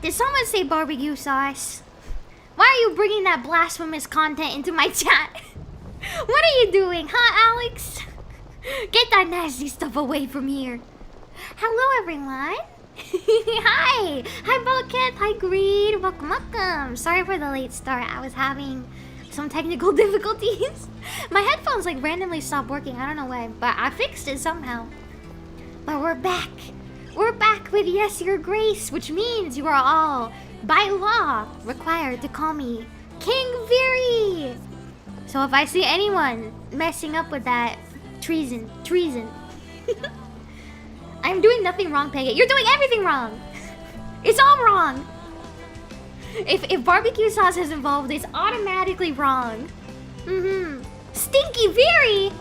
Did someone say barbecue sauce? Why are you bringing that blasphemous content into my chat? What are you doing, huh, Alex? Get that nasty stuff away from here. Hello, everyone. Hi. Hi, Bulkhead. Hi, Greed. Welcome, welcome. Sorry for the late start. I was having some technical difficulties. My headphones like randomly stopped working. I don't know why, but I fixed it somehow. But we're back. We're back with Yes, Your Grace, which means you are all, by law, required to call me King Viri. So if I see anyone messing up with that, treason. I'm doing nothing wrong, Peggy. You're doing everything wrong. It's all wrong. If barbecue sauce is involved, it's automatically wrong. Stinky Viri?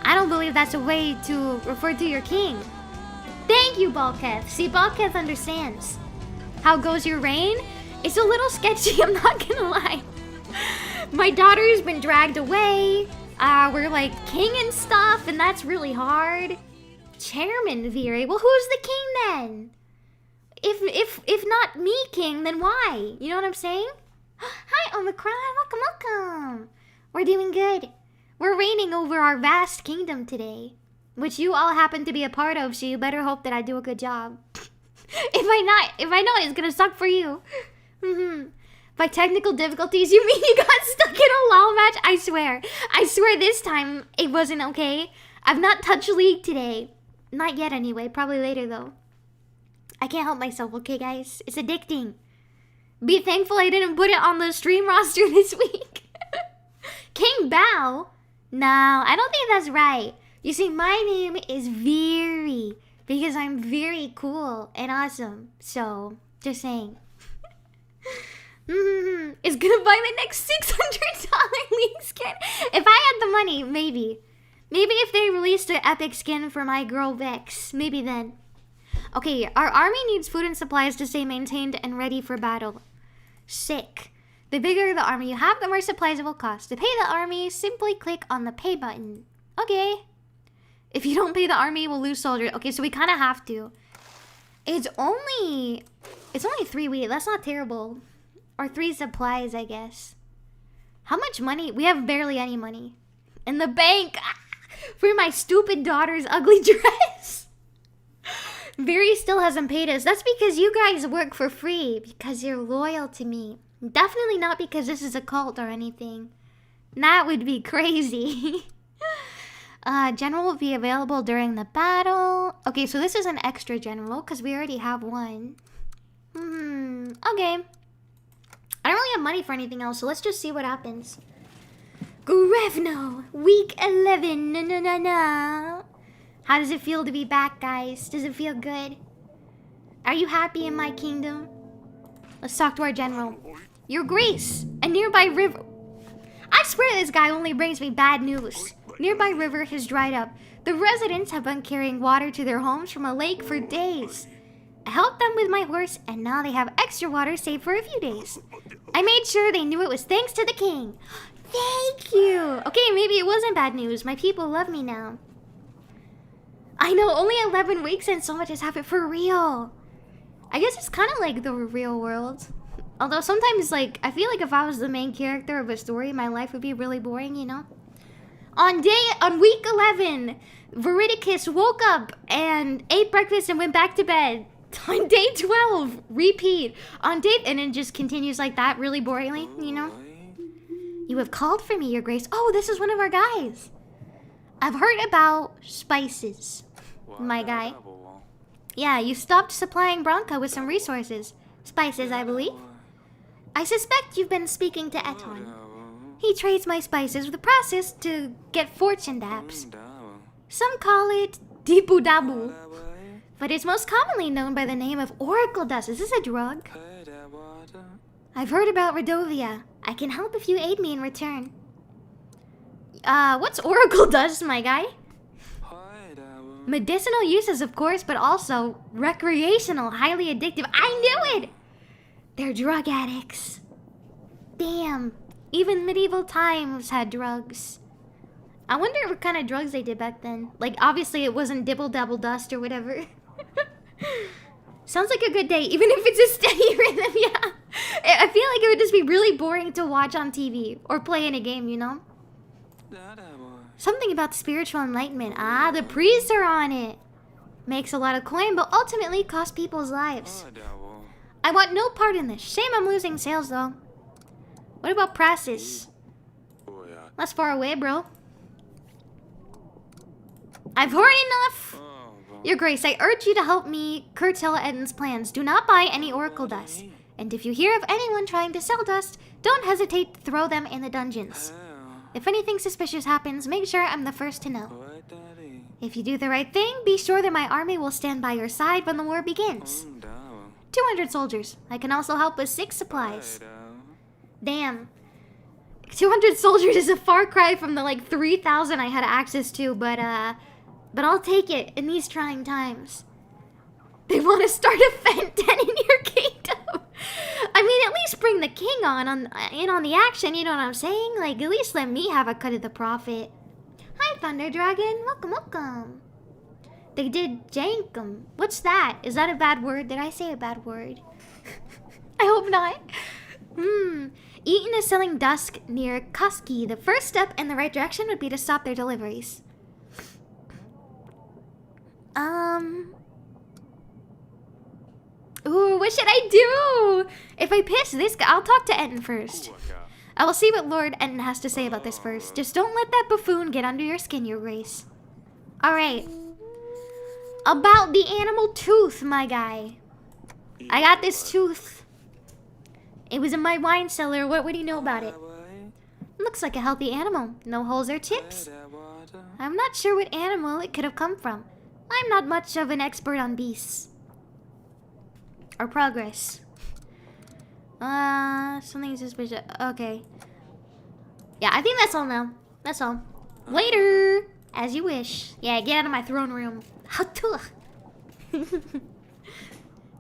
I don't believe that's a way to refer to your king. Thank you, Balketh. See, Balketh understands. How goes your reign? It's a little sketchy, I'm not gonna lie. My daughter's been dragged away. We're like king and stuff, and that's really hard. Chairman Viri. Well, who's the king then? If not me king, then why? You know what I'm saying? Hi, Omicron. Welcome. We're doing good. We're reigning over our vast kingdom today, which you all happen to be a part of, so you better hope that I do a good job. If I know it's gonna suck for you. By technical difficulties, you mean you got stuck in a LOL match? I swear this time it wasn't okay. I've not touched League today. Not yet anyway, probably later though. I can't help myself, okay guys? It's addicting. Be thankful I didn't put it on the stream roster this week. King Bao? No, I don't think that's right. You see, my name is Viri because I'm very cool and awesome. So, just saying. It's gonna buy the next $600 League skin. If I had the money, maybe. Maybe if they released an epic skin for my girl Vex, maybe then. Okay, our army needs food and supplies to stay maintained and ready for battle. Sick. The bigger the army you have, the more supplies it will cost. To pay the army, simply click on the pay button. Okay. If you don't pay the army, we'll lose soldiers. Okay, so we kind of have to. It's only 3 wheat. That's not terrible. Or 3 supplies, I guess. How much money? We have barely any money. In the bank. For my stupid daughter's ugly dress. Viri still hasn't paid us. That's because you guys work for free. Because you're loyal to me. Definitely not because this is a cult or anything. That would be crazy. General will be available during the battle. Okay, so this is an extra general because we already have one. Okay. I don't really have money for anything else, so let's just see what happens. Grevno, week 11. No. How does it feel to be back, guys? Does it feel good? Are you happy in my kingdom? Let's talk to our general. Your Grace, a nearby river. I swear this guy only brings me bad news. Nearby river has dried up. The residents have been carrying water to their homes from a lake for days. I helped them with my horse, and now they have extra water saved for a few days. I made sure they knew it was thanks to the king. Thank you. Okay, maybe it wasn't bad news. My people love me now. I know, only 11 weeks and so much has happened for real. I guess it's kind of like the real world. Although sometimes, like, I feel like if I was the main character of a story, my life would be really boring, you know? On week 11, Veridicus woke up and ate breakfast and went back to bed. On day 12, repeat. And it just continues like that really boringly, you know? You have called for me, Your Grace. Oh, this is one of our guys. I've heard about spices, my guy. Yeah, you stopped supplying Bronca with some resources. Spices, I believe. I suspect you've been speaking to Eton. He trades my spices with the process to get fortune daps. Some call it Dibu Dabu, but it's most commonly known by the name of Oracle Dust. Is this a drug? I've heard about Redovia. I can help if you aid me in return. What's Oracle Dust, my guy? Medicinal uses, of course, but also recreational, highly addictive. I knew it! They're drug addicts. Damn. Even medieval times had drugs. I wonder what kind of drugs they did back then. Like, obviously it wasn't dibble dabble dust or whatever. Sounds like a good day, even if it's a steady rhythm, yeah. I feel like it would just be really boring to watch on TV or play in a game, you know? Something about spiritual enlightenment. Ah, the priests are on it. Makes a lot of coin, but ultimately costs people's lives. I want no part in this. Shame I'm losing sales, though. What about Praxis? That's far away, bro. I've heard enough! Your Grace, I urge you to help me curtail Eden's plans. Do not buy any Oracle Dust. And if you hear of anyone trying to sell dust, don't hesitate to throw them in the dungeons. If anything suspicious happens, make sure I'm the first to know. If you do the right thing, be sure that my army will stand by your side when the war begins. 200 soldiers. I can also help with 6 supplies. Damn. 200 soldiers is a far cry from the like 3,000 I had access to, but I'll take it in these trying times. They want to start a Fenten in your kingdom. I mean, at least bring the king in on the action, you know what I'm saying? Like, at least let me have a cut of the profit. Hi, Thunder Dragon. Welcome, welcome. They did jankum. What's that? Is that a bad word? Did I say a bad word? I hope not. Eaton is selling dusk near Kuski. The first step in the right direction would be to stop their deliveries. Ooh, what should I do? If I piss this guy, I'll talk to Eton first. I will see what Lord Eton has to say about this first. Just don't let that buffoon get under your skin, Your Grace. Alright. About the animal tooth, my guy. I got this tooth. It was in my wine cellar. What would you know about it? Looks like a healthy animal. No holes or chips. I'm not sure what animal it could have come from. I'm not much of an expert on beasts. Or progress. Something suspicious. Okay. Yeah, I think that's all now. That's all. Later! As you wish. Yeah, get out of my throne room.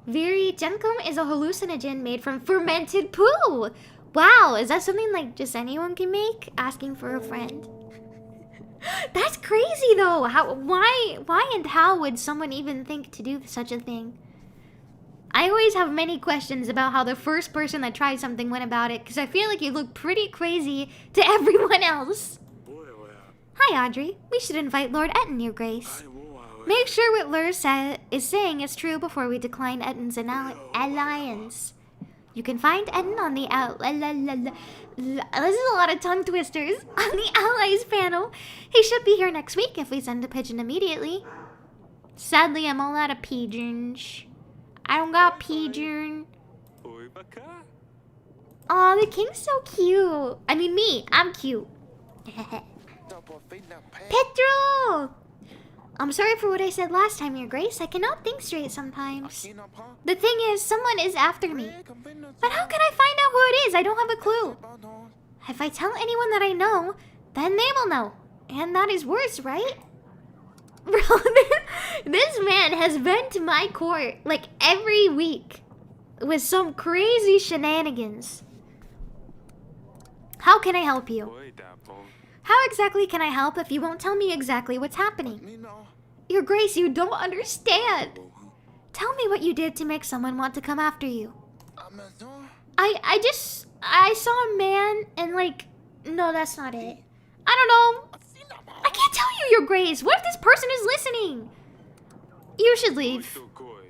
Viri Jenkum is a hallucinogen made from fermented poo! Wow, is that something like just anyone can make? Asking for a friend. That's crazy though! Why and how would someone even think to do such a thing? I always have many questions about how the first person that tried something went about it, because I feel like you look pretty crazy to everyone else. Hi, Audrey. We should invite Lord Eton, Your Grace. Make sure what Lur is saying is true before we decline Eton's alliance. You can find Eton on the this is a lot of tongue twisters. On the allies panel. He should be here next week if we send a pigeon immediately. Sadly, I'm all out of pigeons. I don't got pigeon. Aw, the king's so cute. I mean, me. I'm cute. Petro! I'm sorry for what I said last time, Your Grace. I cannot think straight sometimes. The thing is, someone is after me. But how can I find out who it is? I don't have a clue. If I tell anyone that I know, then they will know. And that is worse, right? Bro, this man has been to my court like every week with some crazy shenanigans. How can I help you? How exactly can I help if you won't tell me exactly what's happening? Your Grace, you don't understand. Tell me what you did to make someone want to come after you. I saw a man and like, no, that's not it. I don't know. I can't tell you, Your Grace. What if this person is listening? You should leave.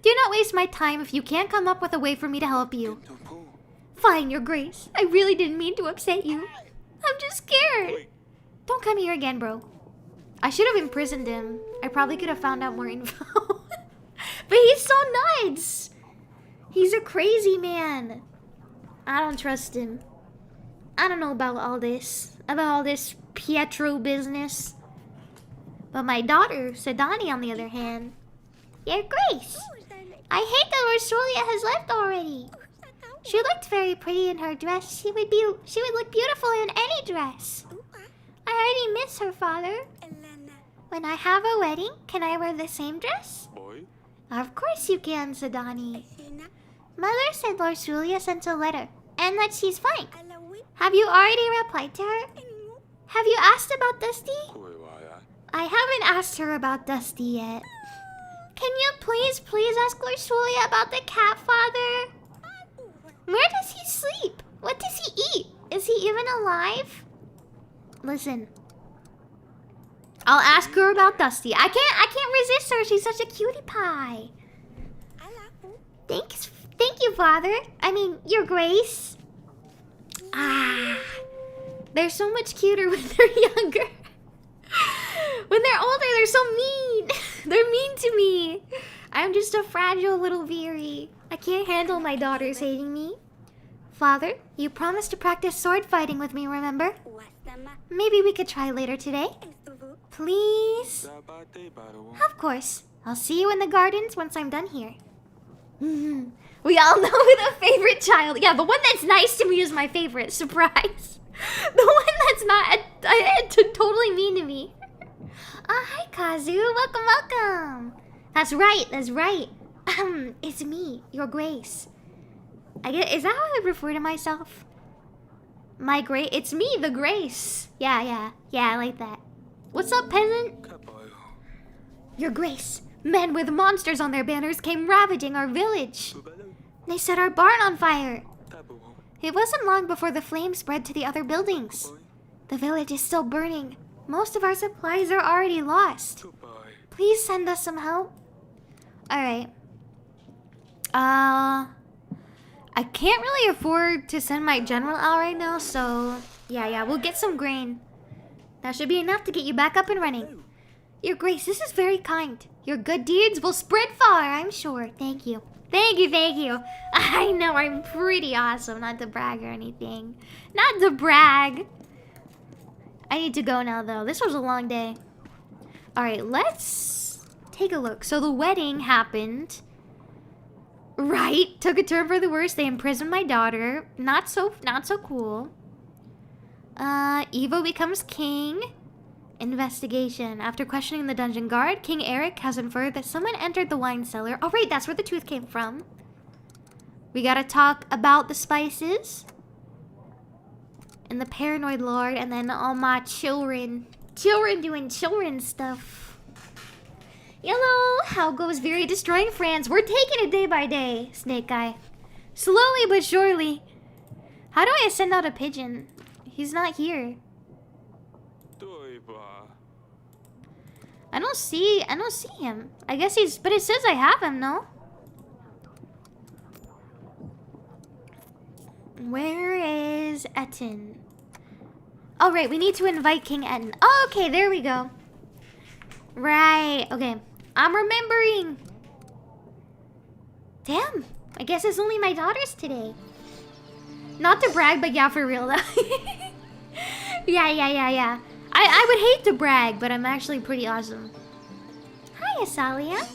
Do not waste my time if you can't come up with a way for me to help you. Fine, Your Grace. I really didn't mean to upset you. I'm just scared. Don't come here again, bro. I should have imprisoned him. I probably could have found out more info. But he's so nuts. He's a crazy man. I don't trust him. I don't know about all this. About all this Pietro business. But my daughter, Sedani, on the other hand. Your Grace. I hate that Ursulia has left already. She looked very pretty in her dress. She would look beautiful in any dress. I already miss her, Father. When I have a wedding, can I wear the same dress? Of course you can, Sedani. Mother said Ursulia sent a letter, and that she's fine. Have you already replied to her? Have you asked about Dusty? I haven't asked her about Dusty yet. Can you please ask Ursulia about the cat, Father? Where does he sleep? What does he eat? Is he even alive? Listen. I'll ask her about Dusty. I can't resist her. She's such a cutie pie. Thank you, Father. I mean, Your Grace. They're so much cuter when they're younger. When they're older, they're so mean. They're mean to me. I'm just a fragile little Viri. I can't handle my daughters hating me. Father, you promised to practice sword fighting with me, remember? Maybe we could try later today. Please? Of course. I'll see you in the gardens once I'm done here. We all know who the favorite child... Yeah, the one that's nice to me is my favorite. Surprise. The one that's not totally mean to me. Hi, Kazu. Welcome. That's right. It's me, Your Grace. Is that how I refer to myself? My Grace? It's me, the Grace. Yeah, I like that. What's up, peasant? Your Grace, men with monsters on their banners came ravaging our village. They set our barn on fire. It wasn't long before the flames spread to the other buildings. The village is still burning. Most of our supplies are already lost. Please send us some help. Alright. I can't really afford to send my general out right now, so... Yeah, we'll get some grain. That should be enough to get you back up and running. Your Grace, this is very kind. Your good deeds will spread far, I'm sure. Thank you. Thank you. I know I'm pretty awesome, not to brag or anything. Not to brag. I need to go now, though. This was a long day. Alright, let's take a look. So the wedding happened. Right. Took a turn for the worse. They imprisoned my daughter. Not so cool. Evo becomes king. Investigation. After questioning the dungeon guard, King Eric has inferred that someone entered the wine cellar. Oh, right, that's where the tooth came from. We gotta talk about the spices. And the paranoid lord, and then all my children. Children doing children stuff. Yellow, how goes Viri destroying France? We're taking it day by day, Snake Guy. Slowly but surely. How do I send out a pigeon? He's not here. I don't see him. I guess but it says I have him, no? Where is Etten? Oh, right, we need to invite King Etten. Oh, okay, there we go. Right, okay. I'm remembering. Damn, I guess it's only my daughters today. Not to brag, but yeah, for real though. Yeah. I would hate to brag, but I'm actually pretty awesome. Hi, Asalia.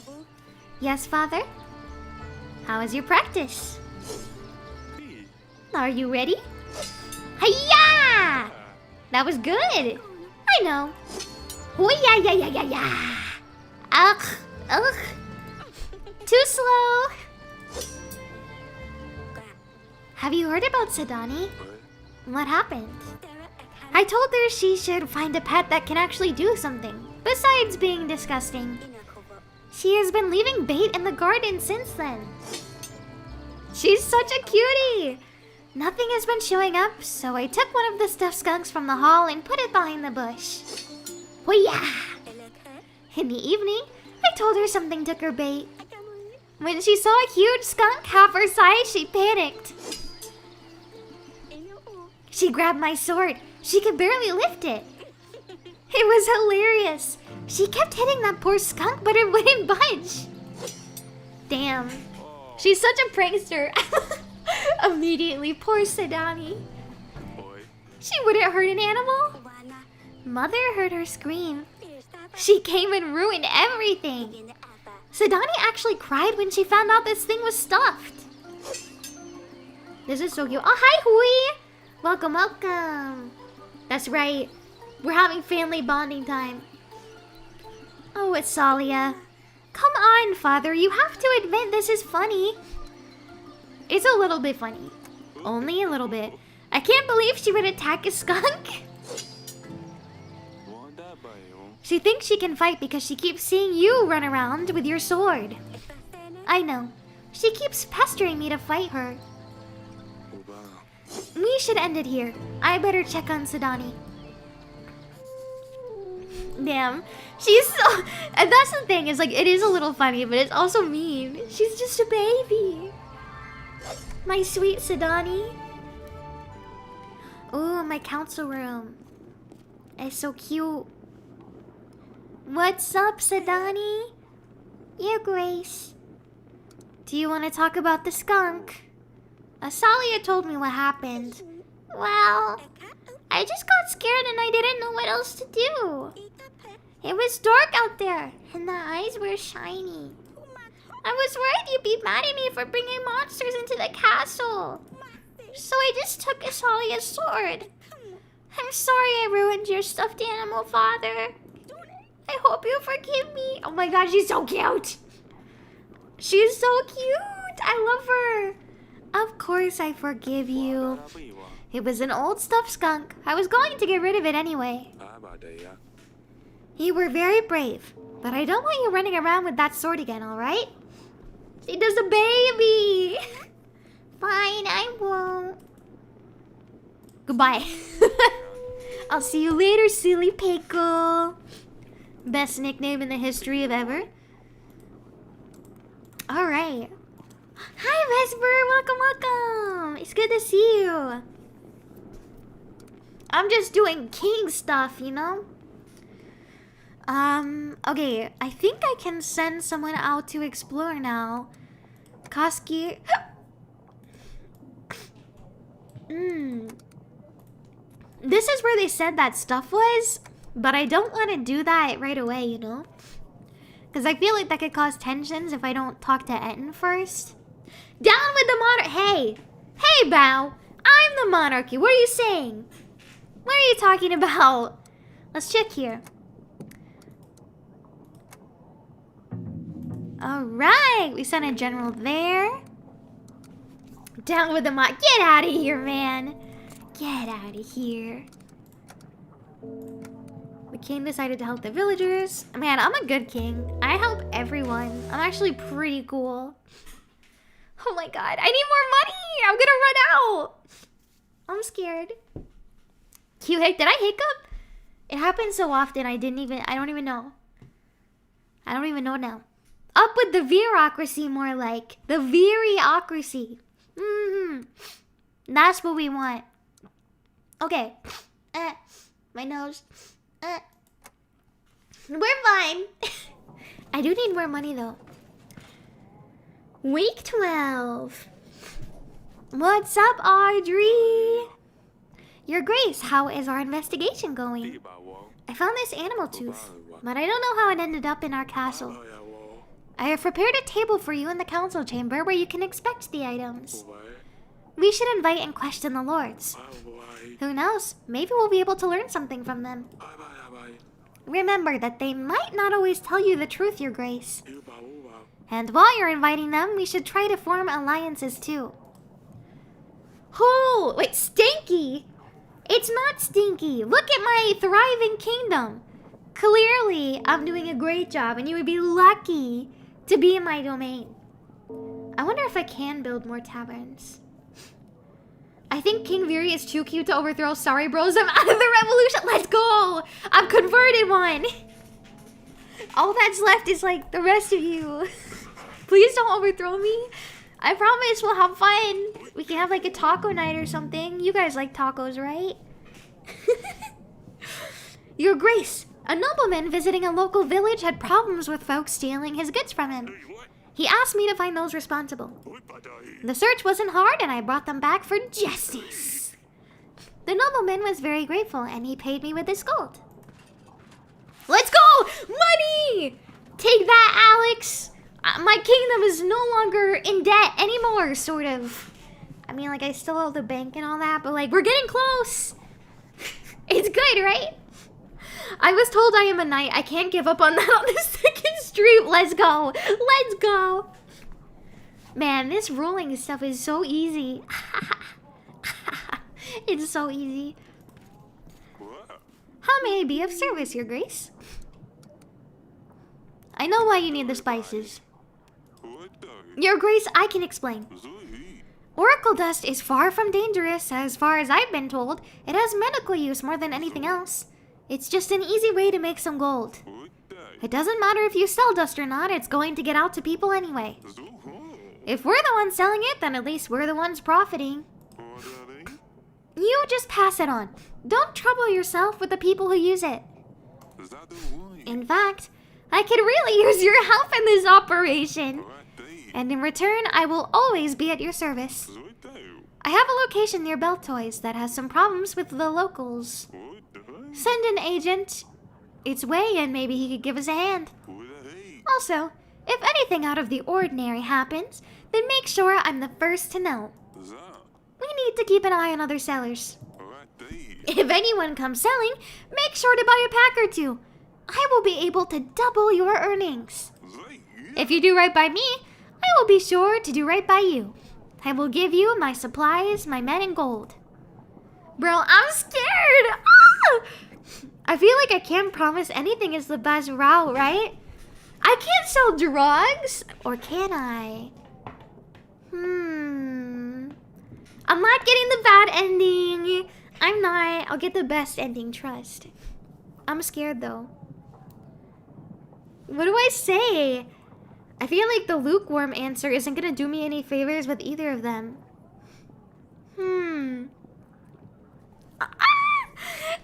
Yes, Father? How is your practice? Are you ready? Hiya! That was good. I know. Oh, yeah. Ugh. Too slow. Have you heard about Sedani? What happened? I told her she should find a pet that can actually do something, besides being disgusting. She has been leaving bait in the garden since then. She's such a cutie! Nothing has been showing up, so I took one of the stuffed skunks from the hall and put it behind the bush. Hoo-yah! In the evening, I told her something took her bait. When she saw a huge skunk half her size, she panicked. She grabbed my sword. She could barely lift it. It was hilarious. She kept hitting that poor skunk, but it wouldn't budge. Damn. She's such a prankster. Immediately, poor Sedani. She wouldn't hurt an animal. Mother heard her scream. She came and ruined everything. Sedani actually cried when she found out this thing was stuffed. This is so cute. Oh, hi, Hui. Welcome, welcome. That's right. We're having family bonding time. Oh, it's Salia. Come on, Father. You have to admit this is funny. It's a little bit funny. Only a little bit. I can't believe she would attack a skunk. She thinks she can fight because she keeps seeing you run around with your sword. I know. She keeps pestering me to fight her. We should end it here. I better check on Sedani. Damn. She's so... And that's the thing, is like, it is a little funny, but it's also mean. She's just a baby. My sweet Sedani. Oh, my council room. It's so cute. What's up, Sedani? Your Grace. Do you want to talk about the skunk? Asalia told me what happened. Well, I just got scared and I didn't know what else to do. It was dark out there and the eyes were shiny. I was worried you'd be mad at me for bringing monsters into the castle. So I just took Asalia's sword. I'm sorry I ruined your stuffed animal, Father. I hope you forgive me. Oh my god, she's so cute. She's so cute. I love her. Of course I forgive you. It was an old stuffed skunk. I was going to get rid of it anyway. You were very brave, but I don't want you running around with that sword again, alright? She does a baby. Fine, I won't. Goodbye. I'll see you later, silly pickle. Best nickname in the history of ever. Alright. Hi, Vesper. Welcome, welcome. It's good to see you. I'm just doing king stuff, you know? Okay. I think I can send someone out to explore now. Koski. This is where they said that stuff was, but I don't want to do that right away, you know? Because I feel like that could cause tensions if I don't talk to Etten first. Down with the monarchy! Hey! Hey, Bao! I'm the monarchy! What are you saying? What are you talking about? Let's check here. Alright! We sent a general there. Down with the mon- Get out of here, man! Get out of here. The king decided to help the villagers. Man, I'm a good king. I help everyone. I'm actually pretty cool. Oh my god, I need more money! I'm gonna run out! I'm scared. Cute hic. Did I hiccup? It happens so often I don't even know. I don't even know now. Up with the virocracy, more like. The Viriocracy. That's what we want. Okay. My nose. We're fine. I do need more money though. Week 12. What's up, Audrey? Your Grace, how is our investigation going? I found this animal tooth, but I don't know how it ended up in our castle. I have prepared a table for you in the council chamber where you can inspect the items. We should invite and question the lords. Who knows? Maybe we'll be able to learn something from them. Remember that they might not always tell you the truth, Your Grace. And while you're inviting them, we should try to form alliances too. Oh, wait, Stinky? It's not Stinky. Look at my thriving kingdom. Clearly, I'm doing a great job and you would be lucky to be in my domain. I wonder if I can build more taverns. I think King Viri is too cute to overthrow. Sorry, bros. I'm out of the revolution. Let's go. I've converted one. All that's left is like the rest of you. Please don't overthrow me. I promise we'll have fun. We can have like a taco night or something. You guys like tacos, right? Your Grace, a nobleman visiting a local village had problems with folks stealing his goods from him. He asked me to find those responsible. The search wasn't hard, and I brought them back for justice. The nobleman was very grateful, and he paid me with his gold. Let's go! Money! Take that, Alex! My kingdom is no longer in debt anymore, sort of. I mean, like, I still owe the bank and all that, but, like, we're getting close. It's good, right? I was told I am a knight. I can't give up on that on the second stream. Let's go. Let's go. Man, this ruling stuff is so easy. It's so easy. How may I be of service, Your Grace? I know why you need the spices. Your Grace, I can explain. Oracle dust is far from dangerous. As far as I've been told, it has medical use more than anything else. It's just an easy way to make some gold. It doesn't matter if you sell dust or not, it's going to get out to people anyway. If we're the ones selling it, then at least we're the ones profiting. You just pass it on. Don't trouble yourself with the people who use it. In fact, I could really use your help in this operation. And in return, I will always be at your service. I have a location near Beltoys that has some problems with the locals. Send an agent its way and maybe he could give us a hand. Also, if anything out of the ordinary happens, then make sure I'm the first to know. We need to keep an eye on other sellers. If anyone comes selling, make sure to buy a pack or two. I will be able to double your earnings. If you do right by me, I will be sure to do right by you. I will give you my supplies, my men, and gold. Bro, I'm scared! Ah! I feel like I can't promise anything is the best route, right? I can't sell drugs, or can I? I'm not getting the bad ending. I'm not. I'll get the best ending, trust. I'm scared though. What do I say? I feel like the lukewarm answer isn't gonna do me any favors with either of them.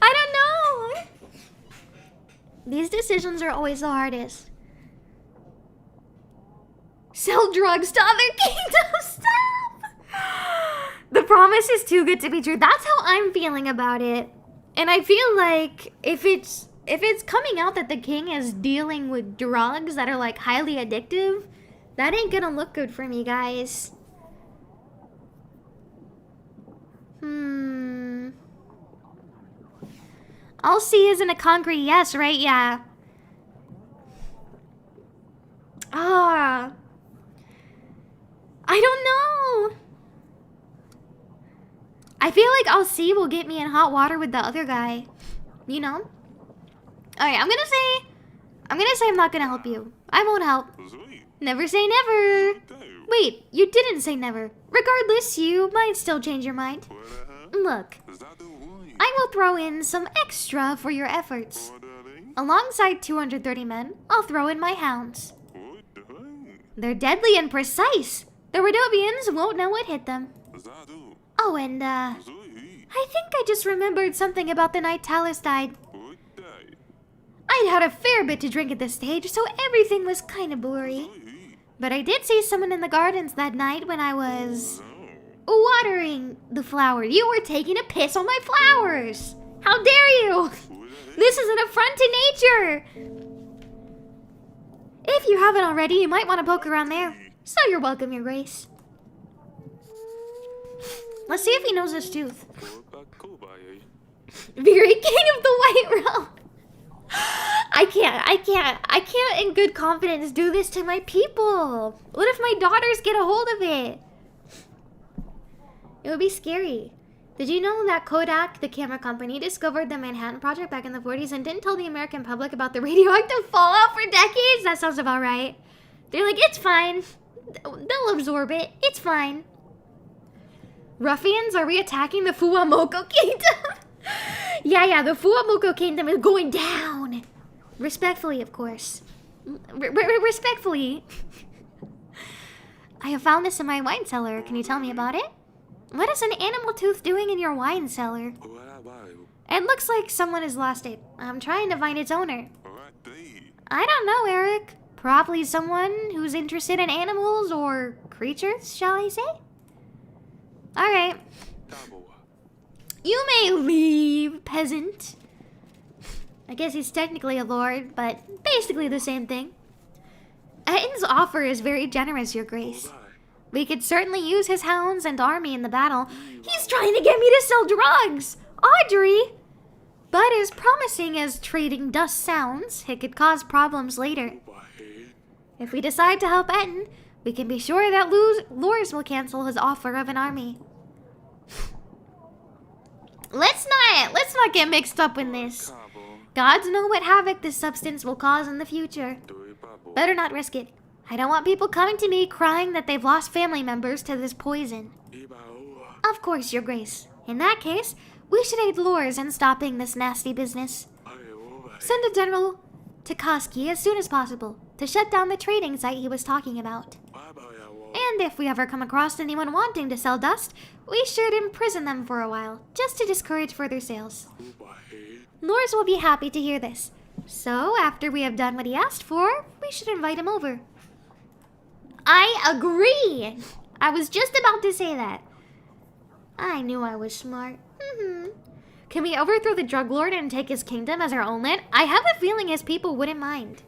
I don't know. These decisions are always the hardest. Sell drugs to other kingdoms. Stop! The promise is too good to be true. That's how I'm feeling about it. And I feel like if it's coming out that the king is dealing with drugs that are like highly addictive, that ain't gonna look good for me, guys. All C isn't a concrete yes, right? Yeah. I don't know. I feel like I'll see will get me in hot water with the other guy. You know? Alright, I'm gonna say I'm not gonna help you. I won't help. Never say never. Wait, you didn't say never. Regardless, you might still change your mind. Look, I will throw in some extra for your efforts. Alongside 230 men, I'll throw in my hounds. They're deadly and precise. The Rhodovians won't know what hit them. Oh, and I think I just remembered something about the night Talus died. I'd had a fair bit to drink at this stage, so everything was kind of blurry. But I did see someone in the gardens that night when I was watering the flowers. You were taking a piss on my flowers! How dare you! This is an affront to nature! If you haven't already, you might want to poke around there. So you're welcome, Your Grace. Let's see if he knows his tooth. Viri, king of the White Realm. I can't in good confidence do this to my people. What if my daughters get a hold of it? It would be scary. Did you know that Kodak, the camera company, discovered the Manhattan Project back in the 40s and didn't tell the American public about the radioactive fallout for decades? That sounds about right. They're like, it's fine. They'll absorb it. It's fine. Ruffians, are we attacking the Fuamoko Kingdom? Yeah, the Fuamoko Kingdom is going down. Respectfully, of course. Respectfully. I have found this in my wine cellar. Can you tell me about it? What is an animal tooth doing in your wine cellar? It looks like someone has lost it. I'm trying to find its owner. I don't know, Eric. Probably someone who's interested in animals or creatures, shall I say? Alright. You may leave, peasant. I guess he's technically a lord, but basically the same thing. Etton's offer is very generous, Your Grace. We could certainly use his hounds and army in the battle. He's trying to get me to sell drugs! Audrey! But as promising as trading dust sounds, it could cause problems later. If we decide to help Etton, we can be sure that Lors will cancel his offer of an army. Let's not get mixed up in this. Gods know what havoc this substance will cause in the future. Better not risk it. I don't want people coming to me crying that they've lost family members to this poison. Of course, Your Grace. In that case, we should aid Lors in stopping this nasty business. Send a General Takaski as soon as possible to shut down the trading site he was talking about. And if we ever come across anyone wanting to sell dust, we should imprison them for a while, just to discourage further sales. Lors will be happy to hear this. So, after we have done what he asked for, we should invite him over. I agree! I was just about to say that. I knew I was smart. Can we overthrow the drug lord and take his kingdom as our own land? I have a feeling his people wouldn't mind.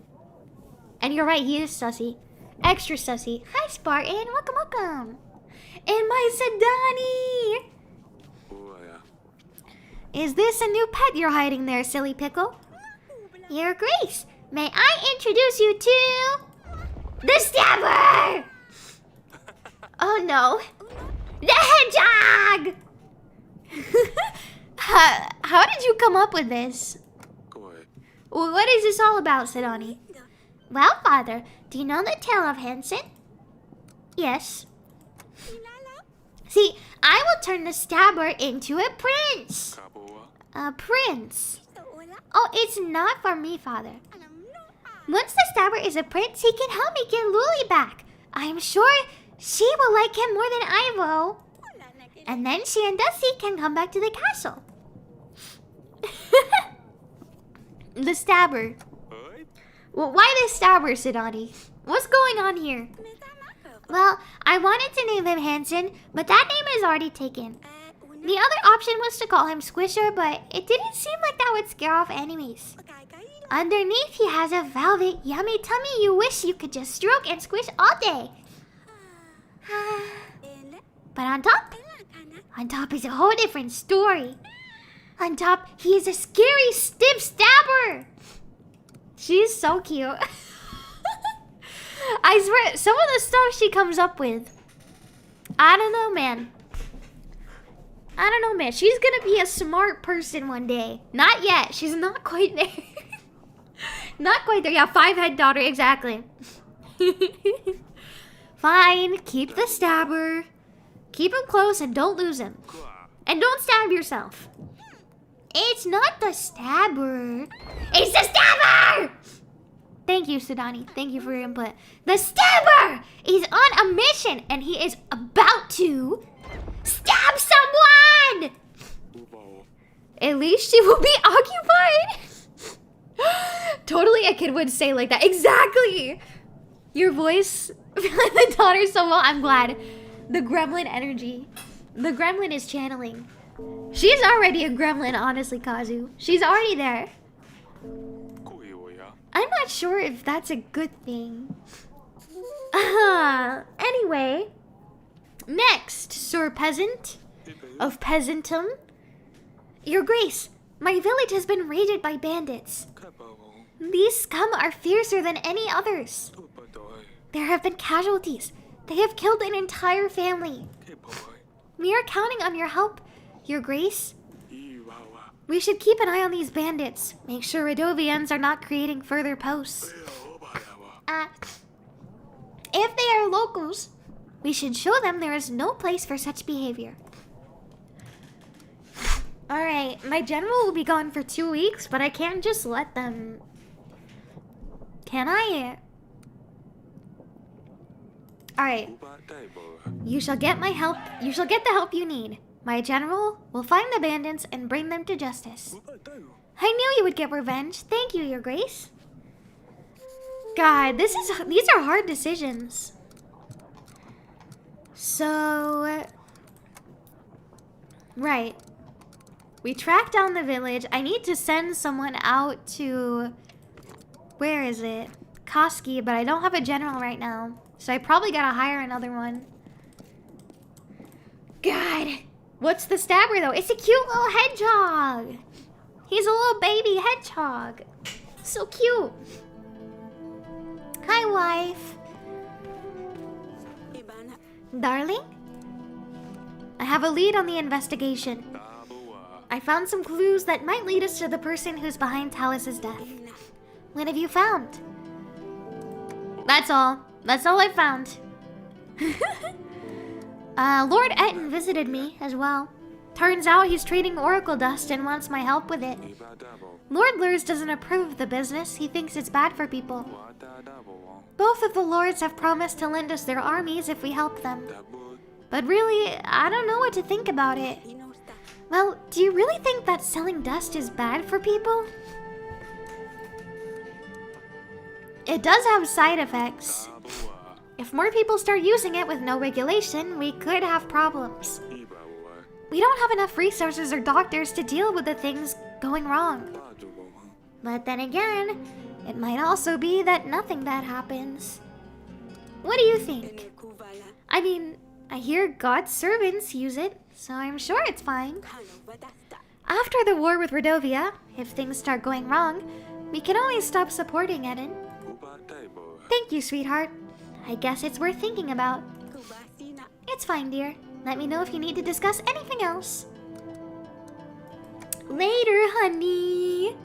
And you're right, he is sussy. Extra sussy. Hi, Spartan. Welcome, welcome. And my Sedani! Is this a new pet you're hiding there, silly pickle? Your Grace, may I introduce you to... the Stabber! Oh no. The Hedgehog! How did you come up with this? What is this all about, Sedani? Well, Father, do you know the tale of Hansen? Yes. See, I will turn the Stabber into a prince. A prince? Oh, it's not for me, Father. Once the Stabber is a prince, he can help me get Luli back. I'm sure she will like him more than I will. And then she and Dusty can come back to the castle. The Stabber. Well, why the Stabber, Sidani? What's going on here? Well, I wanted to name him Hansen, but that name is already taken. The other option was to call him Squisher, but it didn't seem like that would scare off enemies. Underneath, he has a velvet, yummy tummy you wish you could just stroke and squish all day. But on top is a whole different story. On top, he is a scary, stiff Stabber. She's so cute. I swear, some of the stuff she comes up with. I don't know, man. She's gonna be a smart person one day. Not yet. She's not quite there. Not quite there. Yeah, 5-head daughter, exactly. Fine. Keep the Stabber. Keep him close and don't lose him. And don't stab yourself. It's not the Stabber. It's the Stabber! Thank you, Sudani. Thank you for your input. The Stabber is on a mission and he is about to stab someone! At least she will be occupied. Totally a kid would say like that. Exactly! Your voice, the daughter so well. I'm glad. The gremlin energy. The gremlin is channeling. She's already a gremlin, honestly, Kazu. She's already there. I'm not sure if that's a good thing. Anyway. Next, Sir Peasant of Peasantum. Your Grace, my village has been raided by bandits. These scum are fiercer than any others. There have been casualties. They have killed an entire family. We are counting on your help, Your Grace. We should keep an eye on these bandits. Make sure Radovians are not creating further posts. If they are locals, we should show them there is no place for such behavior. Alright, my general will be gone for 2 weeks, but I can't just let them... Can I? Alright. You shall get my help. You shall get the help you need. My general will find the bandits and bring them to justice. I knew you would get revenge. Thank you, Your Grace. God, these are hard decisions. So, right. We track down the village. I need to send someone out to, where is it? Koski, but I don't have a general right now. So I probably gotta hire another one. God, what's the stabber though? It's a cute little hedgehog. He's a little baby hedgehog. So cute. Hi, wife. Darling? I have a lead on the investigation. I found some clues that might lead us to the person who's behind Talus's death. What have you found? That's all. That's all I found. Lord Etten visited me as well. Turns out he's trading oracle dust and wants my help with it. Lord Lurs doesn't approve of the business. He thinks it's bad for people. Both of the lords have promised to lend us their armies if we help them. But really, I don't know what to think about it. Well, do you really think that selling dust is bad for people? It does have side effects. If more people start using it with no regulation, we could have problems. We don't have enough resources or doctors to deal with the things going wrong. But then again, it might also be that nothing bad happens. What do you think? I mean, I hear God's servants use it, so I'm sure it's fine. After the war with Redovia, if things start going wrong, we can always stop supporting Eden. Thank you, sweetheart. I guess it's worth thinking about. It's fine, dear. Let me know if you need to discuss anything else. Later, honey.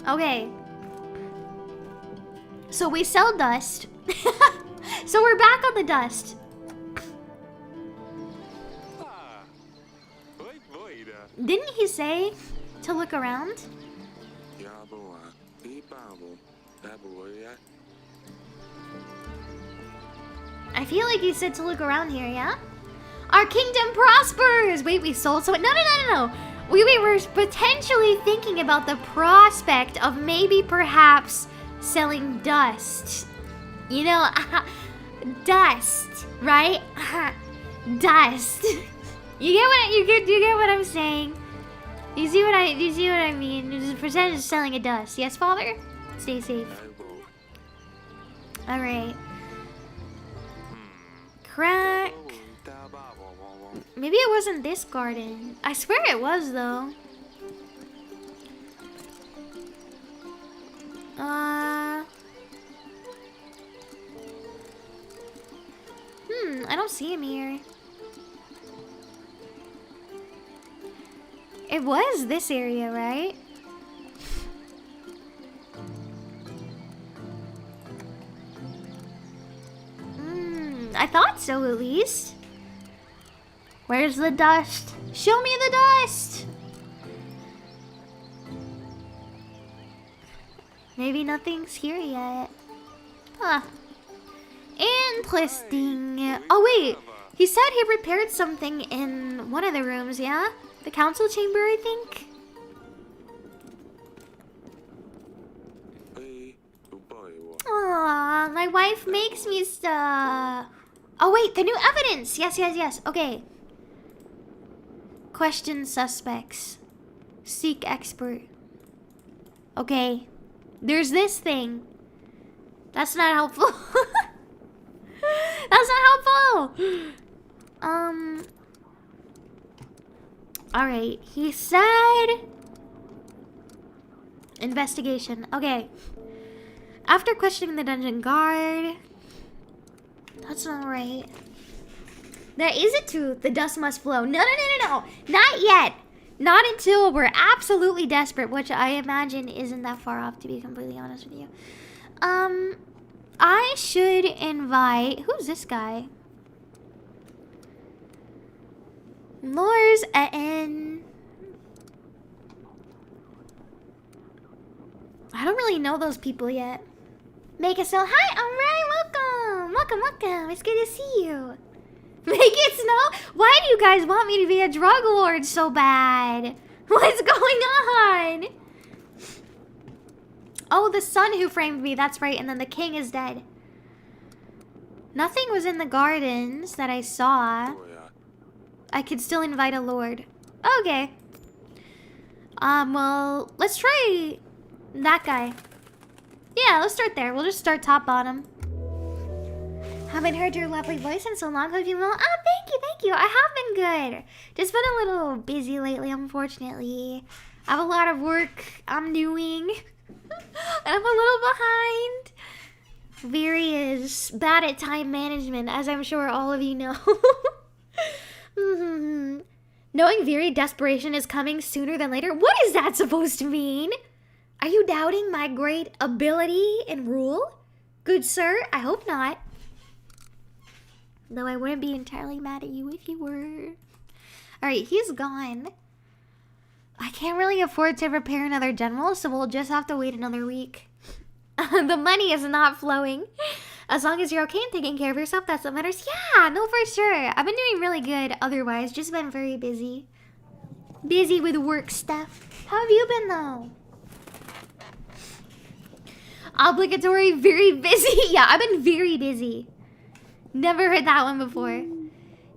Okay. So we sell dust. So we're back on the dust. Didn't he say to look around? I feel like he said to look around here, yeah? Our kingdom prospers! Wait, we sold so... No. We were potentially thinking about the prospect of maybe perhaps selling dust. You know, dust, right? Dust. You get what I'm saying? You see what I mean? There's a percentage of selling a dust. Yes, father? Stay safe. Alright. Crack. Maybe it wasn't this garden. I swear it was though. I don't see him here. It was this area, right? I thought so at least. Where's the dust? Show me the dust! Maybe nothing's here yet. Huh. Interesting. Oh wait, he said he repaired something in one of the rooms, yeah? The council chamber, I think? Aww, my wife makes me stuff. Oh wait, the new evidence! Yes. Okay. Question suspects. Seek expert. Okay. There's this thing. That's not helpful. That's not helpful! Alright, he said... Investigation. Okay. After questioning the dungeon guard... That's not right. There is a tooth. The dust must flow. No. Not yet. Not until we're absolutely desperate, which I imagine isn't that far off, to be completely honest with you. I should invite... Who's this guy? Lors Etten. I don't really know those people yet. Make us so... Hi, alright, welcome! Welcome, welcome. It's good to see you. Make it snow? Why do you guys want me to be a drug lord so bad? What's going on? Oh, the son who framed me. That's right. And then the king is dead. Nothing was in the gardens that I saw. I could still invite a lord. Okay. Well, let's try that guy. Yeah, let's start there. We'll just start top bottom. Haven't heard your lovely voice in so long. Hope you will. Oh, thank you. I have been good. Just been a little busy lately, unfortunately. I have a lot of work I'm doing. And I'm a little behind. Viri is bad at time management, as I'm sure all of you know. Knowing Viri, desperation is coming sooner than later. What is that supposed to mean? Are you doubting my great ability in rule? Good sir, I hope not. Though I wouldn't be entirely mad at you if you were. Alright, he's gone. I can't really afford to repair another general, so we'll just have to wait another week. The money is not flowing. As long as you're okay and taking care of yourself, that's what matters. Yeah, no, for sure. I've been doing really good otherwise. Just been very busy. Busy with work stuff. How have you been, though? Obligatory, very busy. Yeah, I've been very busy. Never heard that one before.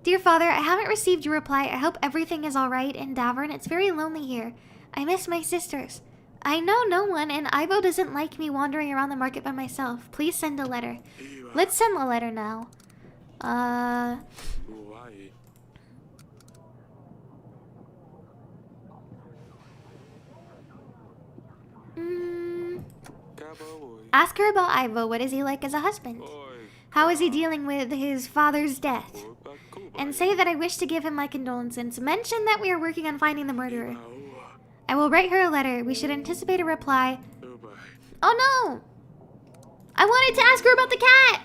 Dear Father, I haven't received your reply. I hope everything is alright in Davern. It's very lonely here. I miss my sisters. I know no one, and Ivo doesn't like me wandering around the market by myself. Please send a letter. Let's send a letter now. Ask her about Ivo. What is he like as a husband? How is he dealing with his father's death? And say that I wish to give him my condolences. Mention that we are working on finding the murderer. I will write her a letter. We should anticipate a reply. Oh no! I wanted to ask her about the cat!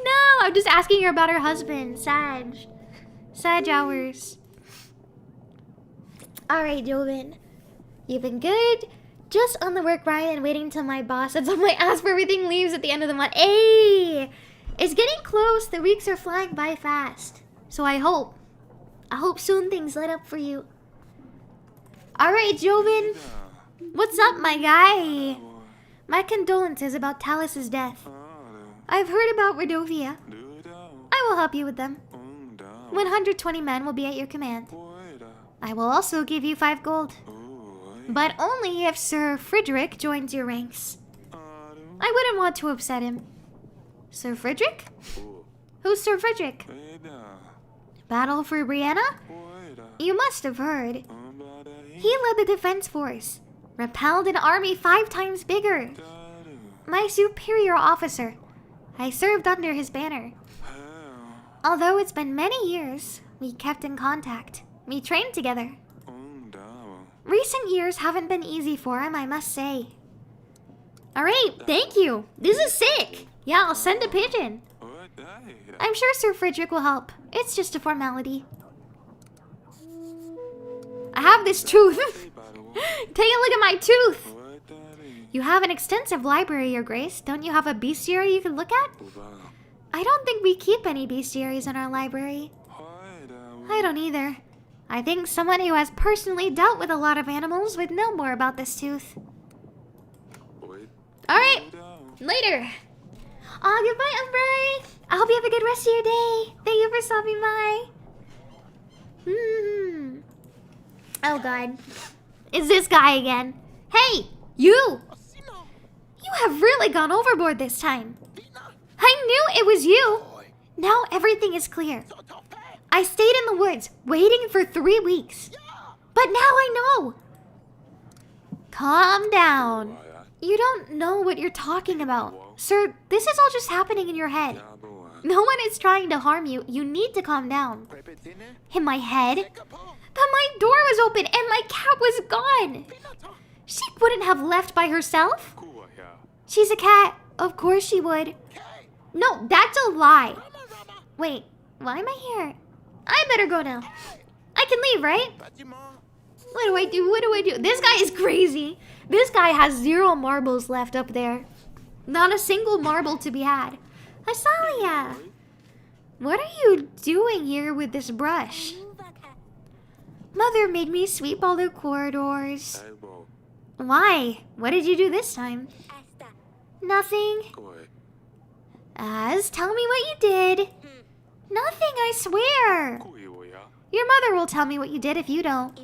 No, I'm just asking her about her husband. Sag hours. Alright, Jovin. You've been good. Just on the work grind and waiting till my boss sets on my ass for everything leaves at the end of the month. Hey! It's getting close. The weeks are flying by fast. So I hope soon things let up for you. Alright, Jovin. What's up, my guy? My condolences about Talus's death. I've heard about Redovia. I will help you with them. 120 men will be at your command. I will also give you 5 gold. But only if Sir Frederick joins your ranks. I wouldn't want to upset him. Sir Frederick? Who's Sir Frederick? Battle for Brianna? You must have heard. He led the defense force. Repelled an army 5 times bigger. My superior officer. I served under his banner. Although it's been many years, we kept in contact. We trained together. Recent years haven't been easy for him, I must say. Alright, thank you. This is sick. Yeah, I'll send a pigeon. I'm sure Sir Frederick will help. It's just a formality. I have this tooth. Take a look at my tooth. You have an extensive library, Your Grace. Don't you have a bestiary you can look at? I don't think we keep any bestiaries in our library. I don't either. I think someone who has personally dealt with a lot of animals would know more about this tooth. Alright, later. Aw, goodbye, Umbray. I hope you have a good rest of your day. Thank you for stopping by. Oh god. It's this guy again. Hey, you! You have really gone overboard this time. I knew it was you. Now everything is clear. I stayed in the woods, waiting for 3 weeks. But now I know. Calm down. You don't know what you're talking about. Sir, this is all just happening in your head. No one is trying to harm you. You need to calm down. In my head? But my door was open and my cat was gone. She wouldn't have left by herself. She's a cat. Of course she would. No, that's a lie. Wait, why am I here? I better go now. I can leave, right? What do I do? What do I do? This guy is crazy. This guy has 0 marbles left up there. Not a single marble to be had. Asalia! What are you doing here with this brush? Mother made me sweep all the corridors. Why? What did you do this time? Nothing. Tell me what you did. Nothing, I swear. Your mother will tell me what you did if you don't.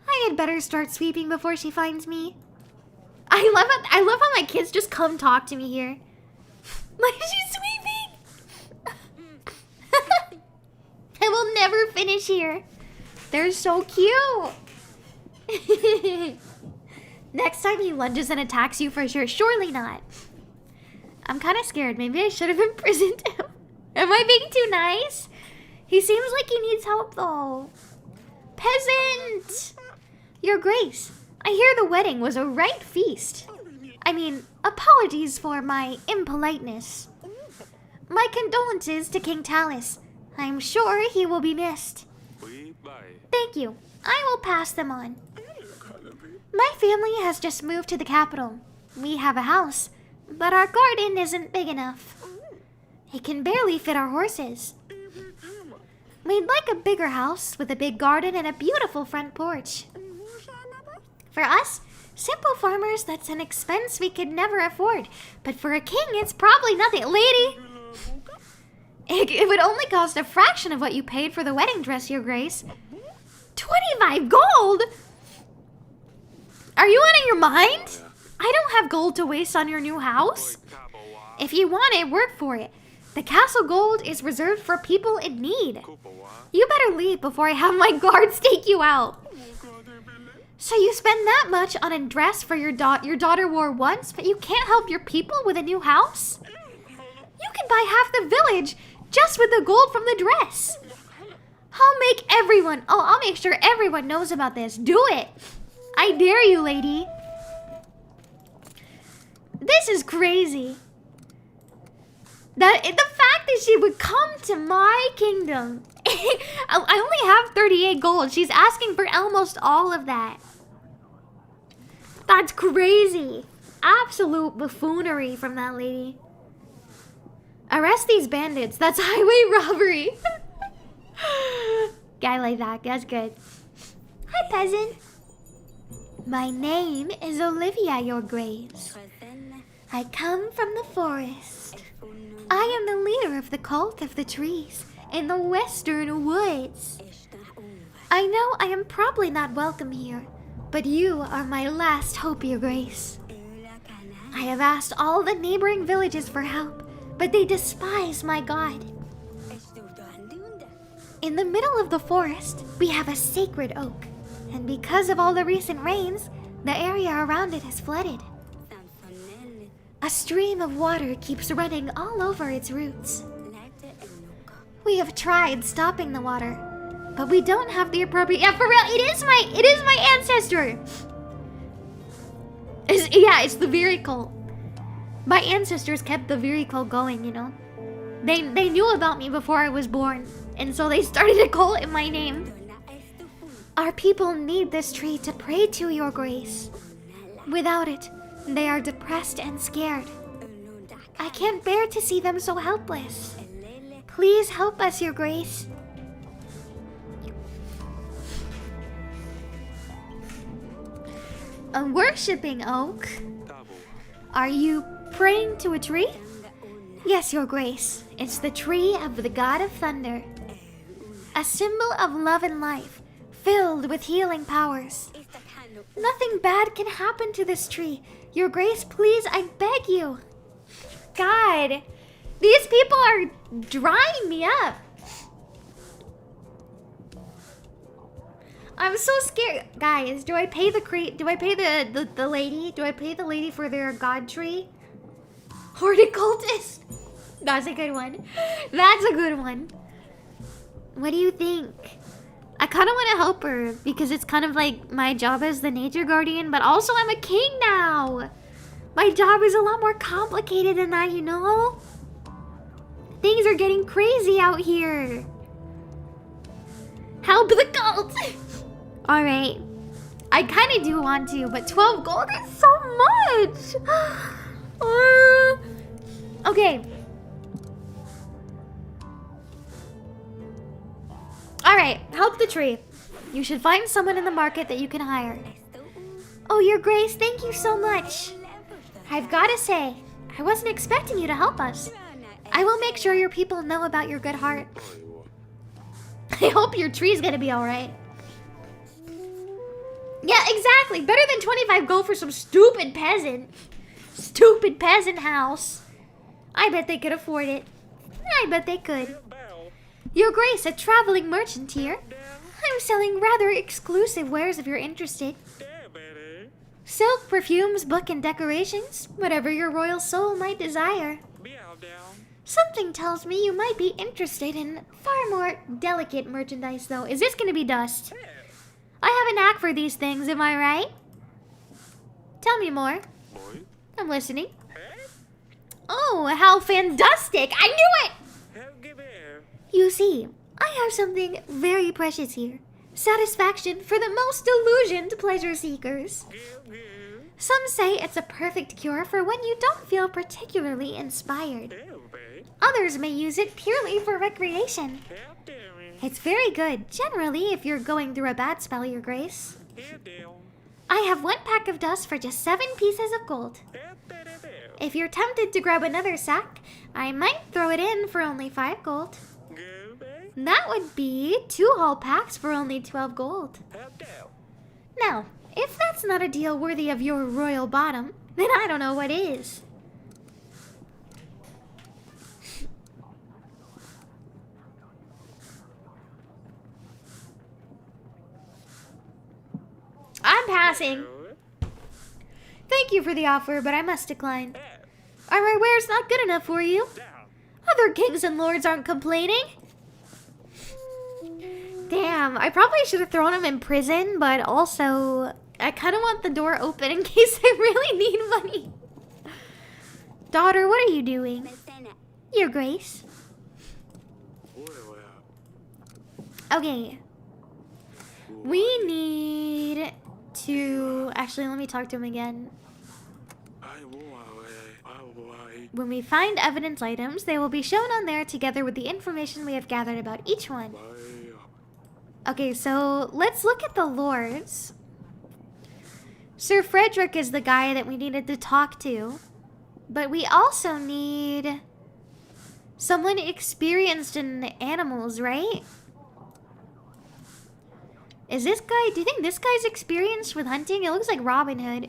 I had better start sweeping before she finds me. I love how my kids just come talk to me here. Like, she's sweeping. I will never finish here. They're so cute. Next time he lunges and attacks you for sure. Surely not. I'm kind of scared. Maybe I should have imprisoned him. Am I being too nice? He seems like he needs help though. Peasant! Your Grace, I hear the wedding was a right feast. I mean, apologies for my impoliteness. My condolences to King Talus. I'm sure he will be missed. Thank you. I will pass them on. My family has just moved to the capital. We have a house, but our garden isn't big enough. It can barely fit our horses. We'd like a bigger house with a big garden and a beautiful front porch. For us, simple farmers, that's an expense we could never afford. But for a king, it's probably nothing. Lady! It would only cost a fraction of what you paid for the wedding dress, Your Grace. 25 gold? Are you out of your mind? I don't have gold to waste on your new house. If you want it, work for it. The castle gold is reserved for people in need. You better leave before I have my guards take you out. So you spend that much on a dress for your daughter wore once, but you can't help your people with a new house? You can buy half the village just with the gold from the dress. I'll make sure everyone knows about this. Do it. I dare you, lady. This is crazy. The fact that she would come to my kingdom. I only have 38 gold. She's asking for almost all of that. That's crazy. Absolute buffoonery from that lady. Arrest these bandits. That's highway robbery. Guy like that. That's good. Hi, peasant. My name is Olivia, Your Grace. I come from the forest. I am the leader of the cult of the trees in the western woods. I know I am probably not welcome here, but you are my last hope, Your Grace. I have asked all the neighboring villages for help, but they despise my god. In the middle of the forest, we have a sacred oak, and because of all the recent rains, the area around it is flooded. A stream of water keeps running all over its roots. We have tried stopping the water, but we don't have the appropriate... Yeah, for real, it is my ancestor! It's the Viri cult. My ancestors kept the Viri cult going, you know? They knew about me before I was born, and so they started a cult in my name. Our people need this tree to pray to, Your Grace. Without it, they are depressed and scared. I can't bear to see them so helpless. Please help us, Your Grace. A worshipping oak? Are you praying to a tree? Yes, Your Grace. It's the tree of the god of thunder. A symbol of love and life, filled with healing powers. Nothing bad can happen to this tree. Your Grace, please, I beg you. God, these people are drying me up. I'm so scared. Guys, do I pay the lady? Do I pay the lady for their god tree? Horticultist. That's a good one. That's a good one. What do you think? I kind of want to help her because it's kind of like my job as the nature guardian, but also I'm a king now. My job is a lot more complicated than that, you know? Things are getting crazy out here. Help the cult. All right. I kind of do want to, but 12 gold is so much. Okay. Alright, help the tree. You should find someone in the market that you can hire. Oh, Your Grace, thank you so much. I've got to say, I wasn't expecting you to help us. I will make sure your people know about your good heart. I hope your tree's gonna be alright. Yeah, exactly. Better than 25 gold for some stupid peasant. Stupid peasant house. I bet they could afford it. I bet they could. Your Grace, a traveling merchant here. I'm selling rather exclusive wares if you're interested. Silk, perfumes, book, and decorations. Whatever your royal soul might desire. Something tells me you might be interested in far more delicate merchandise, though. Is this going to be dust? I have a knack for these things, am I right? Tell me more. I'm listening. Oh, how fantastic! I knew it! You see, I have something very precious here. Satisfaction for the most delusioned pleasure seekers. Some say it's a perfect cure for when you don't feel particularly inspired. Others may use it purely for recreation. It's very good, generally, if you're going through a bad spell, Your Grace. I have 1 pack of dust for just 7 pieces of gold. If you're tempted to grab another sack, I might throw it in for only 5 gold. That would be 2 whole packs for only 12 gold. Now, if that's not a deal worthy of your royal bottom, then I don't know what is. I'm passing. Thank you for the offer, but I must decline. Our ware's not good enough for you. Other kings and lords aren't complaining. Damn, I probably should have thrown him in prison, but also, I kind of want the door open in case I really need money. Daughter, what are you doing? Your Grace. Okay. We need to... Actually, let me talk to him again. When we find evidence items, they will be shown on there together with the information we have gathered about each one. Okay, so let's look at the lords. Sir Frederick is the guy that we needed to talk to. But we also need someone experienced in animals, right? Is this guy... Do you think this guy's experienced with hunting? It looks like Robin Hood.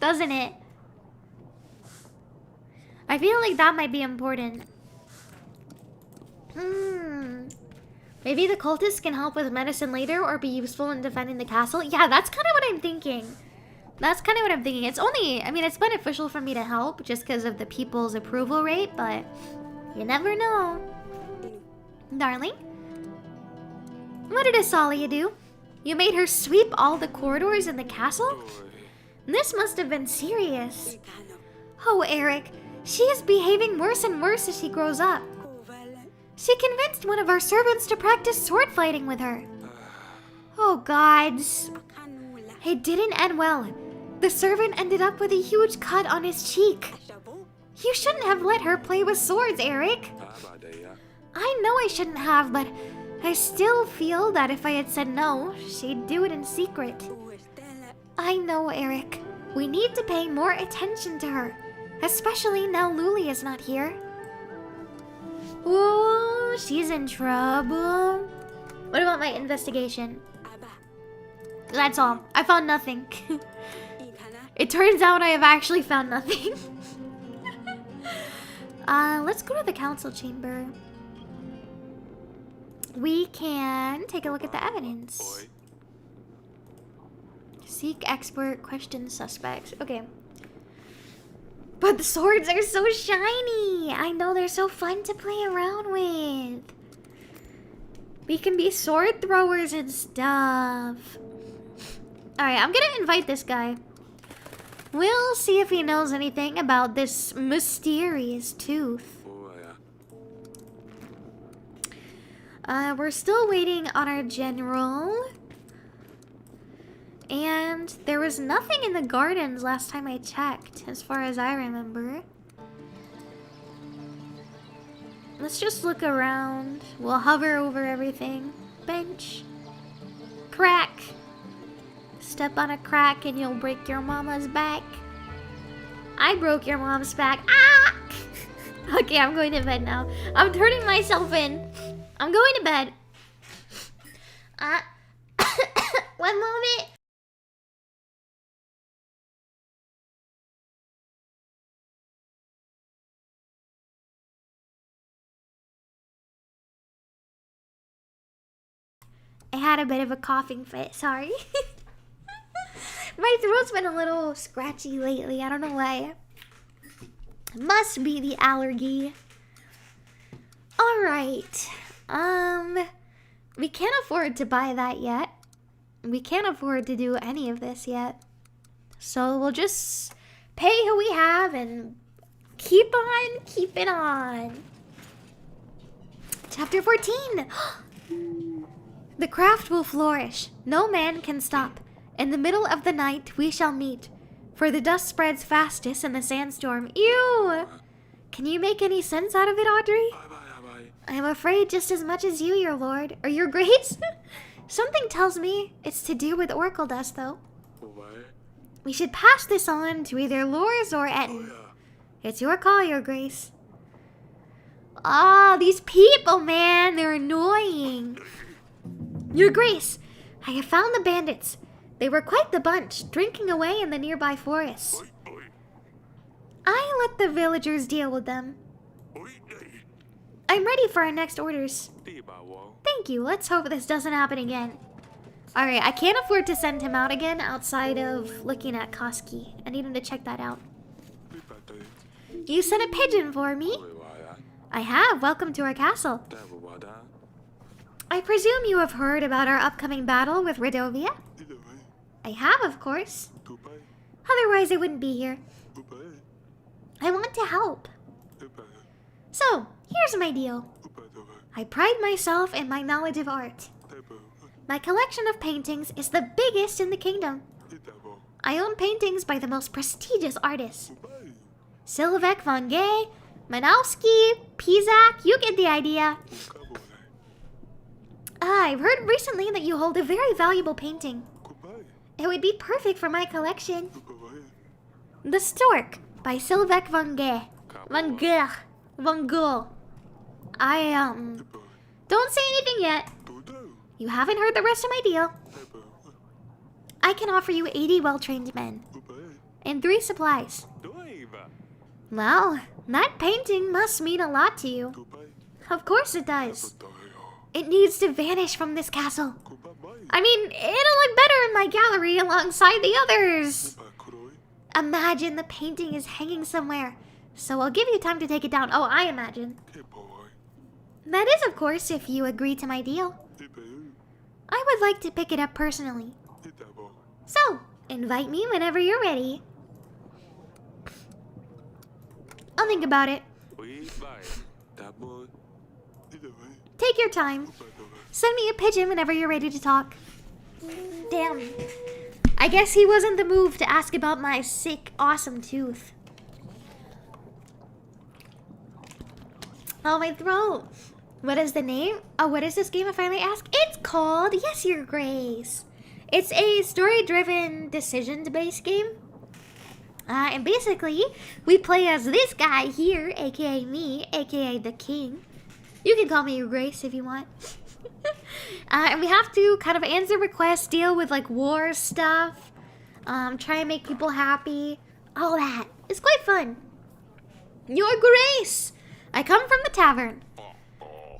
Doesn't it? I feel like that might be important. Maybe the cultists can help with medicine later or be useful in defending the castle. Yeah, that's kind of what I'm thinking. That's kind of what I'm thinking. It's only... I mean, it's beneficial for me to help just because of the people's approval rate, but you never know. Darling? What did Asalia do? You made her sweep all the corridors in the castle? This must have been serious. Oh, Eric. She is behaving worse and worse as she grows up. She convinced one of our servants to practice sword fighting with her. Oh, gods. It didn't end well. The servant ended up with a huge cut on his cheek. You shouldn't have let her play with swords, Eric. I know I shouldn't have, but I still feel that if I had said no, she'd do it in secret. I know, Eric. We need to pay more attention to her, especially now Luli is not here. Ooh, she's in trouble. What about my investigation? That's all. I found nothing. It turns out I have actually found nothing. Let's go to the council chamber. We can take a look at the evidence. Seek expert, question suspects. Okay. But the swords are so shiny. I know, they're so fun to play around with. We can be sword throwers and stuff. Alright, I'm gonna invite this guy. We'll see if he knows anything about this mysterious tooth. We're still waiting on our general. And there was nothing in the gardens last time I checked, as far as I remember. Let's just look around. We'll hover over everything. Bench. Crack. Step on a crack and you'll break your mama's back. I broke your mom's back. Ah! Okay, I'm going to bed now. I'm turning myself in. I'm going to bed. One moment. I had a bit of a coughing fit, sorry. My throat's been a little scratchy lately, I don't know why. Must be the allergy. Alright. We can't afford to buy that yet. We can't afford to do any of this yet. So we'll just pay who we have and keep on keeping on. Chapter 14. The craft will flourish. No man can stop. In the middle of the night we shall meet. For the dust spreads fastest in the sandstorm. Ew! Can you make any sense out of it, Audrey? I am afraid just as much as you, your lord. Or your grace? Something tells me it's to do with oracle dust, though. We should pass this on to either Lors or Etten. It's your call, your grace. Ah, these people, man. They're annoying. Your grace, I have found the bandits. They were quite the bunch, drinking away in the nearby forests. I let the villagers deal with them. I'm ready for our next orders. Thank you. Let's hope this doesn't happen again. Alright, I can't afford to send him out again outside of looking at Koski. I need him to check that out. You sent a pigeon for me? I have. Welcome to our castle. I presume you have heard about our upcoming battle with Redovia? I have, of course. Otherwise, I wouldn't be here. I want to help. So, here's my deal. I pride myself in my knowledge of art. My collection of paintings is the biggest in the kingdom. I own paintings by the most prestigious artists. Sylvek von Gay, Manowski, Pizak, you get the idea. I've heard recently that you hold a very valuable painting. It would be perfect for my collection. The Stork by Sylvek von Gay. Von Gay. Von Gogh. Don't say anything yet. You haven't heard the rest of my deal. I can offer you 80 well-trained men. And 3 supplies. Well, that painting must mean a lot to you. Of course it does. It needs to vanish from this castle. I mean, it'll look better in my gallery alongside the others. Imagine the painting is hanging somewhere. So I'll give you time to take it down. Oh, I imagine. That is, of course, if you agree to my deal. I would like to pick it up personally. So, invite me whenever you're ready. I'll think about it. Take your time. Send me a pigeon whenever you're ready to talk. Damn. I guess he wasn't the move to ask about my sick, awesome tooth. Oh, my throat. What is the name? Oh, what is this game, if I may ask? It's called Yes, Your Grace. It's a story-driven, decision-based game. And basically, we play as this guy here, aka me, aka the king. You can call me Your Grace if you want. And we have to kind of answer requests, deal with like war stuff, try and make people happy, all that. It's quite fun. Your Grace! I come from the tavern.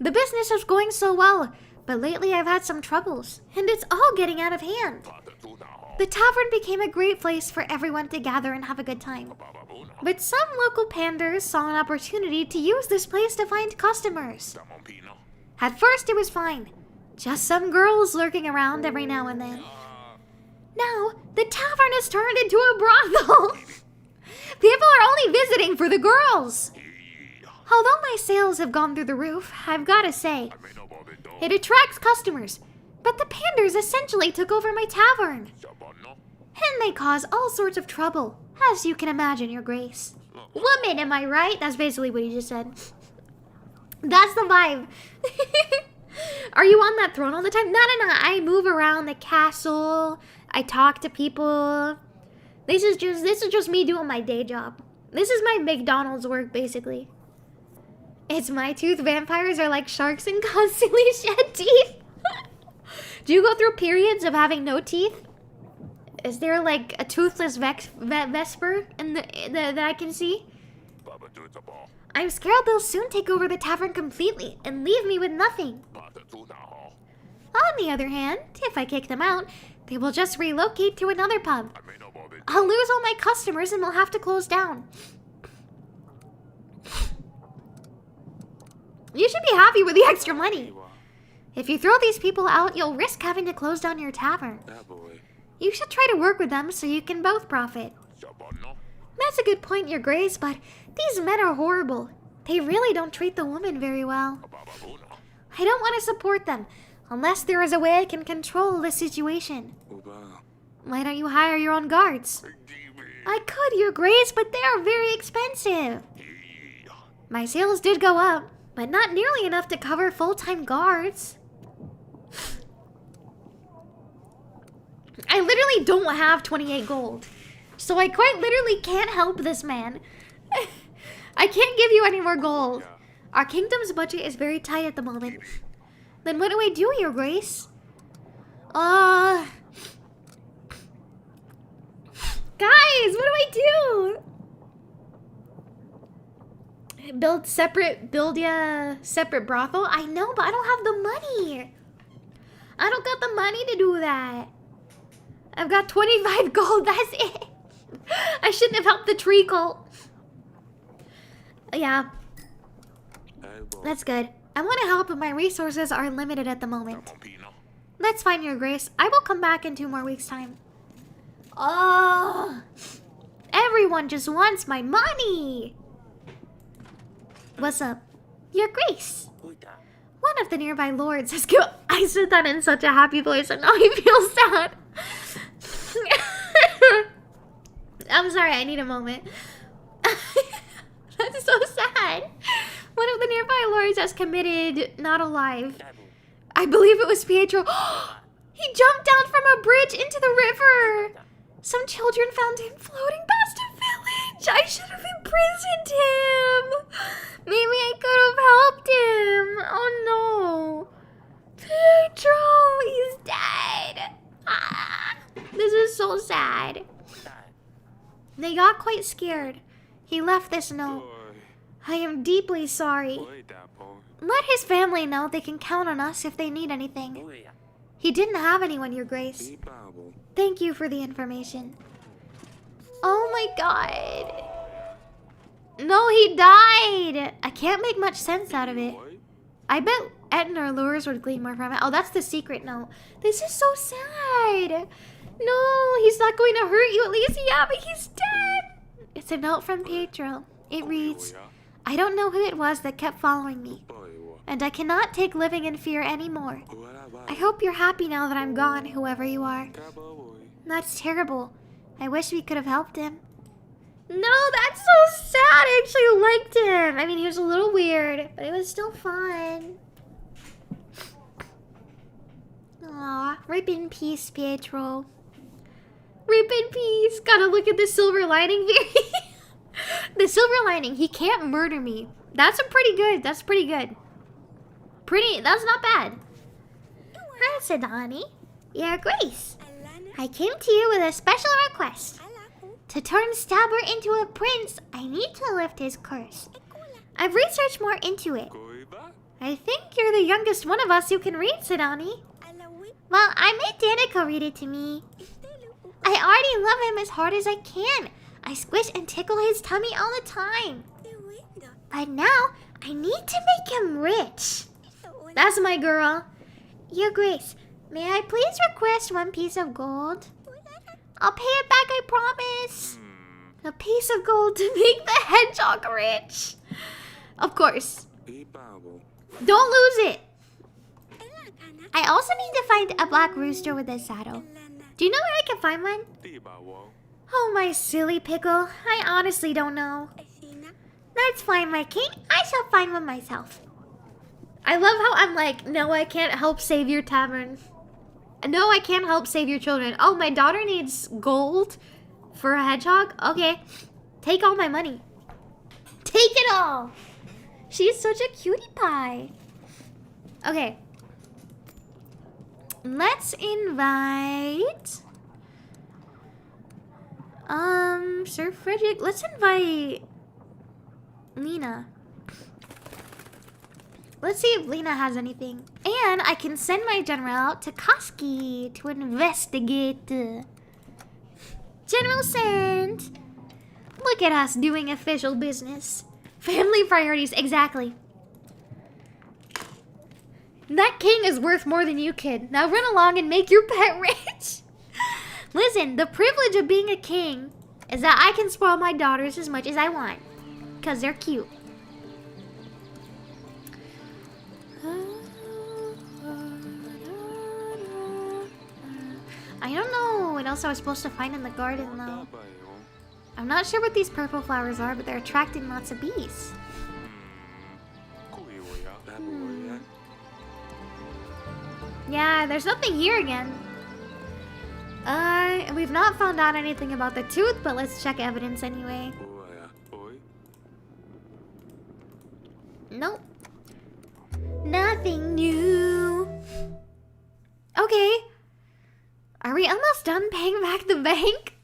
The business is going so well, but lately I've had some troubles, and it's all getting out of hand. The tavern became a great place for everyone to gather and have a good time. But some local panders saw an opportunity to use this place to find customers. At first it was fine. Just some girls lurking around every now and then. Now, the tavern has turned into a brothel. People are only visiting for the girls. Although my sales have gone through the roof, I've got to say, it attracts customers. But the panders essentially took over my tavern. And they cause all sorts of trouble, as you can imagine, Your Grace. Woman, am I right? That's basically what he just said. That's the vibe. Are you on that throne all the time? No. I move around the castle. I talk to people. This is just me doing my day job. This is my McDonald's work, basically. It's my tooth. Vampires are like sharks and constantly shed teeth. Do you go through periods of having no teeth? Is there like a toothless vesper that I can see? I'm scared they'll soon take over the tavern completely and leave me with nothing. On the other hand, if I kick them out, they will just relocate to another pub. I'll lose all my customers and they'll have to close down. You should be happy with the extra money. If you throw these people out, you'll risk having to close down your tavern. You should try to work with them so you can both profit. That's a good point, Your Grace, but these men are horrible. They really don't treat the women very well. I don't want to support them, unless there is a way I can control the situation. Why don't you hire your own guards? I could, Your Grace, but they are very expensive. My sales did go up, but not nearly enough to cover full-time guards. I literally don't have 28 gold. So I quite literally can't help this man. I can't give you any more gold. Our kingdom's budget is very tight at the moment. Then what do I do, Your Grace? Guys, what do I do? Build separate brothel? I know, but I don't have the money. I don't got the money to do that. I've got 25 gold, that's it. I shouldn't have helped the tree cult. Yeah. That's good. I want to help, but my resources are limited at the moment. That's fine, Your Grace. I will come back in 2 more weeks' time. Oh, everyone just wants my money. What's up? Your Grace. One of the nearby lords has killed. I said that in such a happy voice and now I feel sad. I'm sorry, I need a moment. That's so sad. One of the nearby lords has committed not alive. I believe it was Pietro. He jumped down from a bridge into the river. Some children found him floating past a village. I should have imprisoned him. Maybe I could have helped him. Oh no. Pietro, he's dead. This is so sad. They got quite scared. He left this note. I am deeply sorry. Let his family know they can count on us if they need anything. He didn't have anyone, Your Grace. Thank you for the information. Oh my god. No, he died. I can't make much sense out of it. I bet Etna or Lures would glean more from it. Oh, that's the secret note. This is so sad. No, he's not going to hurt you. At least, yeah, but he's dead. It's a note from Pietro. It reads, I don't know who it was that kept following me, and I cannot take living in fear anymore. I hope you're happy now that I'm gone, whoever you are. That's terrible. I wish we could have helped him. No, that's so sad. I actually liked him. I mean, he was a little weird, but it was still fun. Aw, rip in peace, Pietro. Rip in peace. Gotta look at the silver lining, Viri. The silver lining. He can't murder me. That's pretty good. That's pretty good. That's not bad. Hi, Sidani. Your Grace. I came to you with a special request. To turn Stabber into a prince, I need to lift his curse. I've researched more into it. I think you're the youngest one of us who can read, Sidani. Well, I made Danica read it to me. I already love him as hard as I can. I squish and tickle his tummy all the time. But now, I need to make him rich. That's my girl. Your Grace, may I please request 1 piece of gold? I'll pay it back, I promise. A piece of gold to make the hedgehog rich. Of course. Don't lose it. I also need to find a black rooster with a saddle. Do you know where I can find one? Oh, my silly pickle. I honestly don't know. That's fine, my king. I shall find one myself. I love how I'm like, no, I can't help save your tavern. No, I can't help save your children. Oh, my daughter needs gold for a hedgehog? Okay. Take all my money. Take it all! She's such a cutie pie. Okay. Let's invite... Sir Frederick. Let's invite... Lena. Let's see if Lena has anything. And I can send my general out to Koski to investigate. General sent. Look at us doing official business. Family priorities, exactly. That king is worth more than you, kid. Now run along and make your pet rich. Listen, the privilege of being a king is that I can spoil my daughters as much as I want. Because they're cute. I don't know what else I was supposed to find in the garden, though. I'm not sure what these purple flowers are, but they're attracting lots of bees. Yeah, there's nothing here again. We've not found out anything about the tooth, but let's check evidence anyway. Nope. Nothing new. Okay. Are we almost done paying back the bank?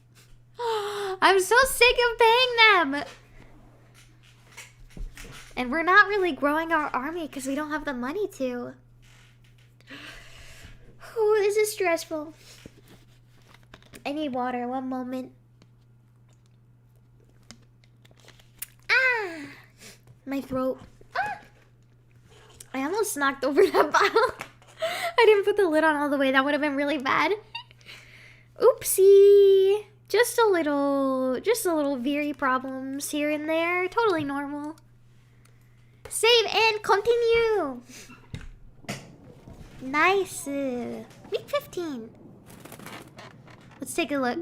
I'm so sick of paying them. And we're not really growing our army because we don't have the money to. Oh, this is stressful. I need water. One moment. Ah! My throat. Ah! I almost knocked over that bottle. I didn't put the lid on all the way. That would have been really bad. Oopsie. Just a little Viri problems here and there. Totally normal. Save and continue. Nice. Week 15. Let's take a look.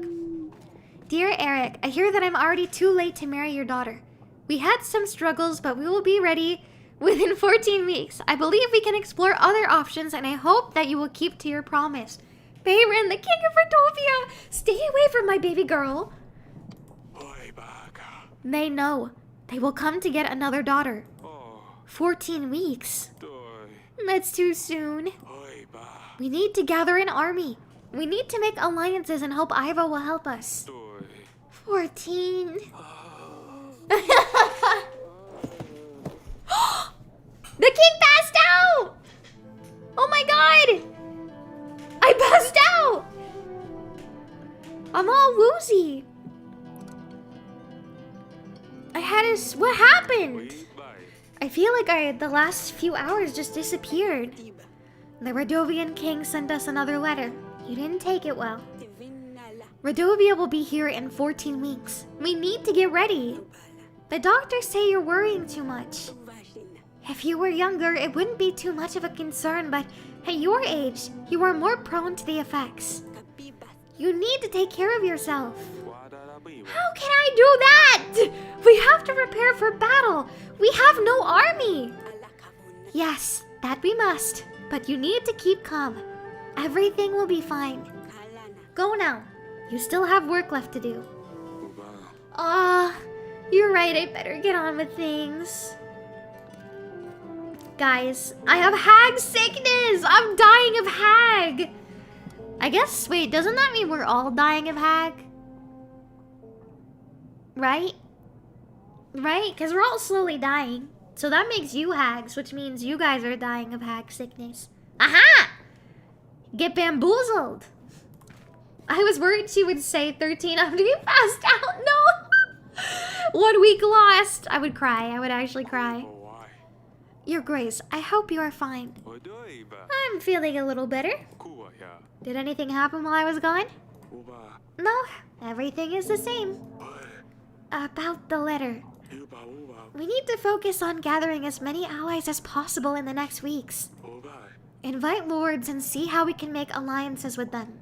Dear Eric, I hear that I'm already too late to marry your daughter. We had some struggles, but we will be ready within 14 weeks. I believe we can explore other options, and I hope that you will keep to your promise. Bayron, the king of Rodovia, stay away from my baby girl. They know. They will come to get another daughter. 14 weeks. That's too soon. We need to gather an army. We need to make alliances and hope Ivo will help us. 14. The king passed out! Oh my god! I passed out! I'm all woozy. What happened? I feel like the last few hours just disappeared. The Rodovian king sent us another letter. You didn't take it well. Rodovia will be here in 14 weeks. We need to get ready. The doctors say you're worrying too much. If you were younger, it wouldn't be too much of a concern, but at your age, you are more prone to the effects. You need to take care of yourself. How can I do that? We have to prepare for battle. We have no army. Yes, that we must. But you need to keep calm. Everything will be fine. Go now. You still have work left to do. You're right. I better get on with things. Guys, I have hag sickness. I'm dying of hag. I guess, wait, doesn't that mean we're all dying of hag? Right? Right? Because we're all slowly dying. So that makes you hags, which means you guys are dying of hag sickness. Aha! Get bamboozled. I was worried she would say 13 after you passed out. No! 1 week lost. I would cry. I would actually cry. Your Grace, I hope you are fine. I'm feeling a little better. Did anything happen while I was gone? No, everything is the same. About the letter. We need to focus on gathering as many allies as possible in the next weeks. Invite lords and see how we can make alliances with them.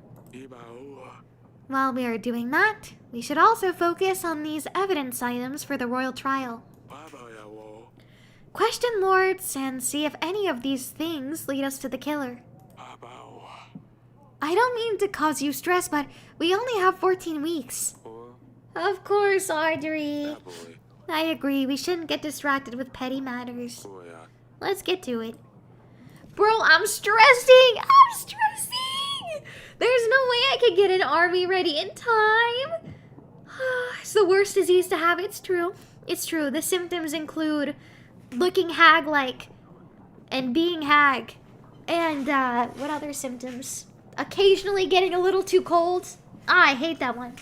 While we are doing that, we should also focus on these evidence items for the royal trial. Question lords and see if any of these things lead us to the killer. I don't mean to cause you stress, but we only have 14 weeks. Of course, Audrey. I agree, we shouldn't get distracted with petty matters. Let's get to it. Bro, I'm stressing! I'm stressing! There's no way I could get an army ready in time. It's the worst disease to have, it's true. It's true, the symptoms include looking hag-like and being hag. And, what other symptoms? Occasionally getting a little too cold. I hate that one.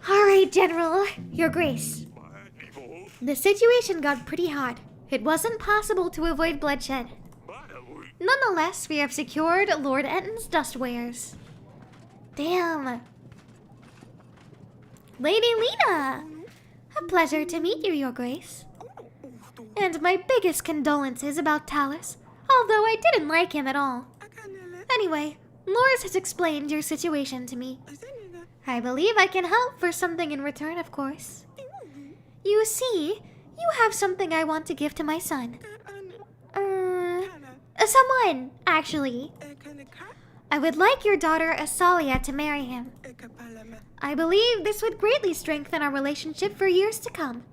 Alright, General, Your Grace. The situation got pretty hot. It wasn't possible to avoid bloodshed. Nonetheless, we have secured Lord Enton's dust wares. Damn. Lady Lena! A pleasure to meet you, Your Grace. And my biggest condolences about Talus, although I didn't like him at all. Anyway, Loris has explained your situation to me. I believe I can help for something in return, of course. You see, you have something I want to give to my son. Someone, actually. I would like your daughter Asalia to marry him. I believe this would greatly strengthen our relationship for years to come.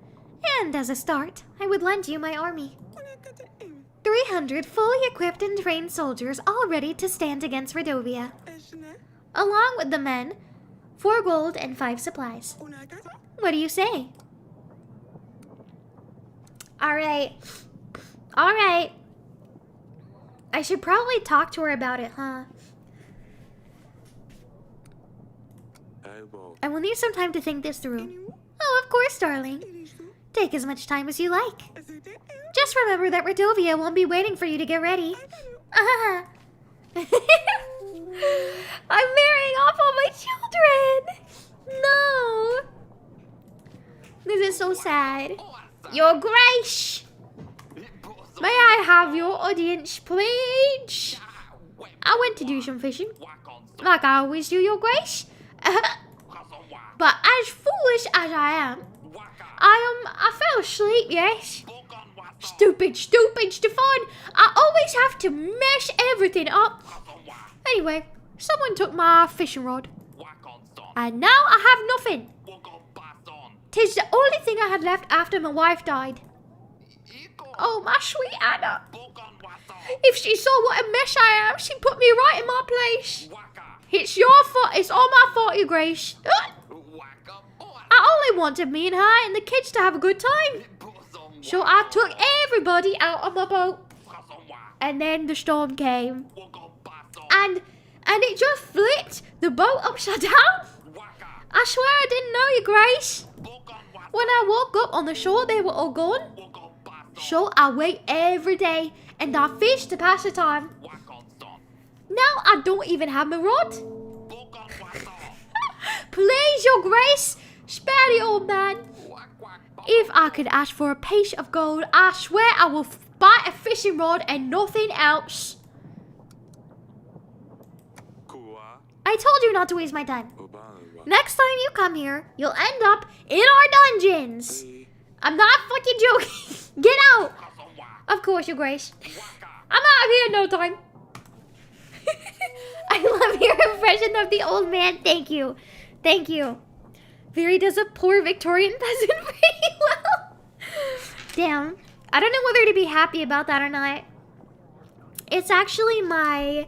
And as a start, I would lend you my army. 300 fully equipped and trained soldiers all ready to stand against Redovia. Along with the men, 4 gold and 5 supplies. What do you say? Alright. Alright. I should probably talk to her about it, huh? I will need some time to think this through. Oh, of course, darling. Take as much time as you like. Just remember that Redovia won't be waiting for you to get ready. I'm marrying off all my children! No! This is so sad. Your Grace! May I have your audience, please? I went to do some fishing, like I always do, Your Grace. But as foolish as I fell asleep, yes. Stupid, Stefan. I always have to mess everything up. Anyway, someone took my fishing rod. And now I have nothing. 'Tis the only thing I had left after my wife died. Oh, my sweet Anna. If she saw what a mess I am, she'd put me right in my place. It's your fault. It's all my fault, Your Grace. I only wanted me and her and the kids to have a good time. So I took everybody out of my boat. And then the storm came. And it just flipped the boat upside down. I swear I didn't know, Your Grace. When I woke up on the shore, they were all gone. So I wait every day and I fish to pass the time. Now I don't even have my rod. Please, Your Grace, spare the old man. If I could ask for a piece of gold, I swear I will buy a fishing rod and nothing else. I told you not to waste my time. Next time you come here, you'll end up in our dungeons. I'm not fucking joking. Get out. Of course, Your Grace. I'm out of here in no time. I love your impression of the old man. Thank you. Thank you. Viri does a poor Victorian peasant pretty well. Damn. I don't know whether to be happy about that or not. It's actually my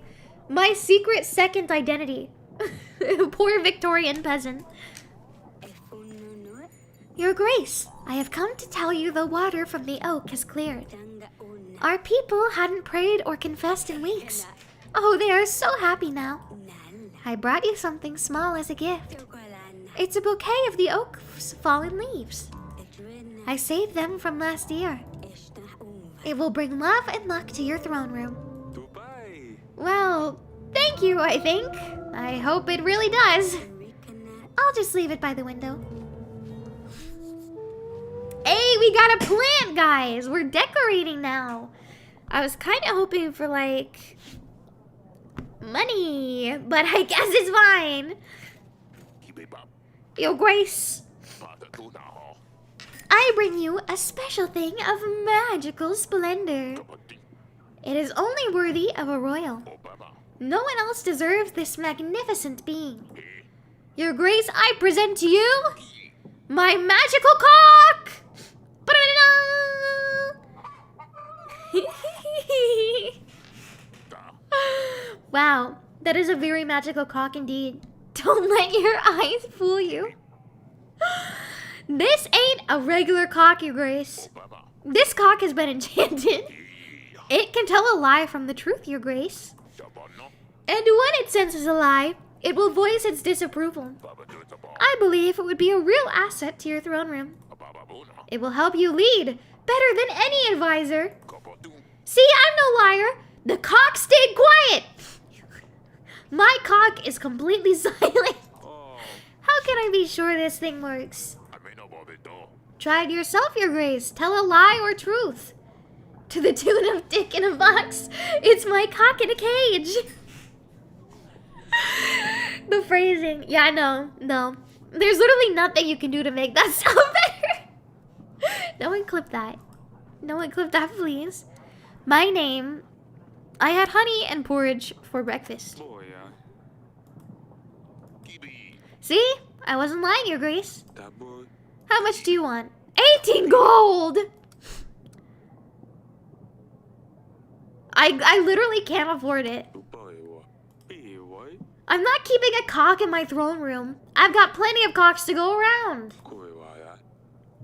secret second identity. Poor Victorian peasant. Your Grace, I have come to tell you the water from the oak has cleared. Our people hadn't prayed or confessed in weeks. Oh, they are so happy now. I brought you something small as a gift. It's a bouquet of the oak's fallen leaves. I saved them from last year. It will bring love and luck to your throne room. Well, thank you, I think. I hope it really does. I'll just leave it by the window. Hey, we got a plant, guys. We're decorating now. I was kind of hoping for, like, money, but I guess it's fine. Your Grace. I bring you a special thing of magical splendor. It is only worthy of a royal. No one else deserves this magnificent being. Your Grace, I present to you my magical cock! Wow, that is a very magical cock indeed. Don't let your eyes fool you. This ain't a regular cock, Your Grace. This cock has been enchanted. It can tell a lie from the truth, Your Grace. And when it senses a lie, it will voice its disapproval. I believe it would be a real asset to your throne room. It will help you lead better than any advisor. See, I'm no liar. The cock stayed quiet. My cock is completely silent. How can I be sure this thing works? Try it yourself, Your Grace. Tell a lie or truth. To the tune of dick in a box, it's my cock in a cage. The phrasing. Yeah, no. There's literally nothing you can do to make that sound better. No one clip that. No one clip that, please. My name. I had honey and porridge for breakfast. See? I wasn't lying, Your Grace. How much do you want? 18 gold! I literally can't afford it. I'm not keeping a cock in my throne room. I've got plenty of cocks to go around.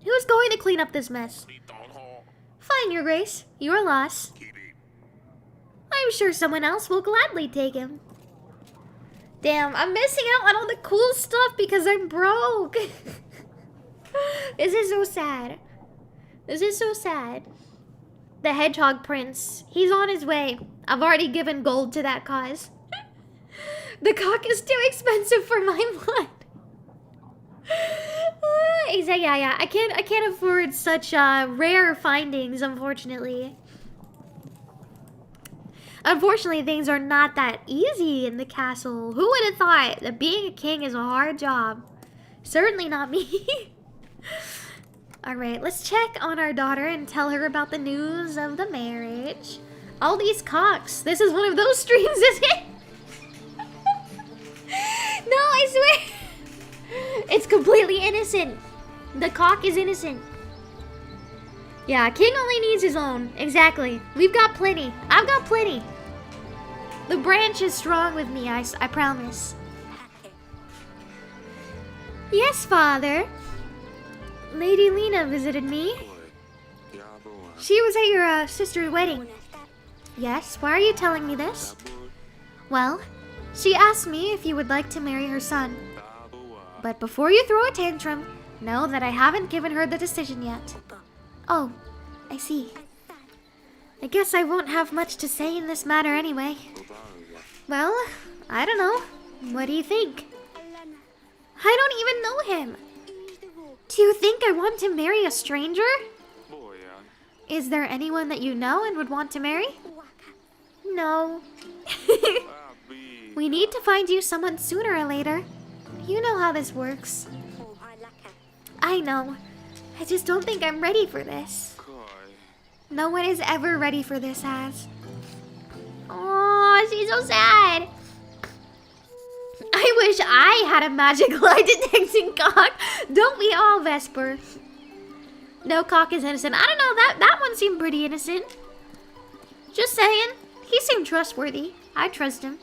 Who's going to clean up this mess? Fine, Your Grace. Your loss. I'm sure someone else will gladly take him. Damn, I'm missing out on all the cool stuff because I'm broke. This is so sad. This is so sad. The Hedgehog Prince. He's on his way. I've already given gold to that cause. The cock is too expensive for my blood. Yeah. I can't afford such rare findings, unfortunately. Unfortunately, things are not that easy in the castle. Who would have thought that being a king is a hard job? Certainly not me. Alright, let's check on our daughter and tell her about the news of the marriage. All these cocks. This is one of those streams, isn't it? No, I swear. It's completely innocent. The cock is innocent. Yeah, king only needs his own. Exactly. We've got plenty. I've got plenty. The branch is strong with me, I promise. Yes, Father. Lady Lena visited me. She was at your sister's wedding. Yes, why are you telling me this? Well, she asked me if you would like to marry her son. But before you throw a tantrum, know that I haven't given her the decision yet. Oh, I see. I guess I won't have much to say in this matter anyway. Well, I don't know. What do you think? I don't even know him. Do you think I want to marry a stranger? Is there anyone that you know and would want to marry? No. We need to find you someone sooner or later. You know how this works. I know. I just don't think I'm ready for this. No one is ever ready for this, Az. Oh, she's so sad. I wish I had a magic lie detecting cock. Don't we all, Vesper? No cock is innocent. I don't know, that one seemed pretty innocent. Just saying. He seemed trustworthy. I trust him.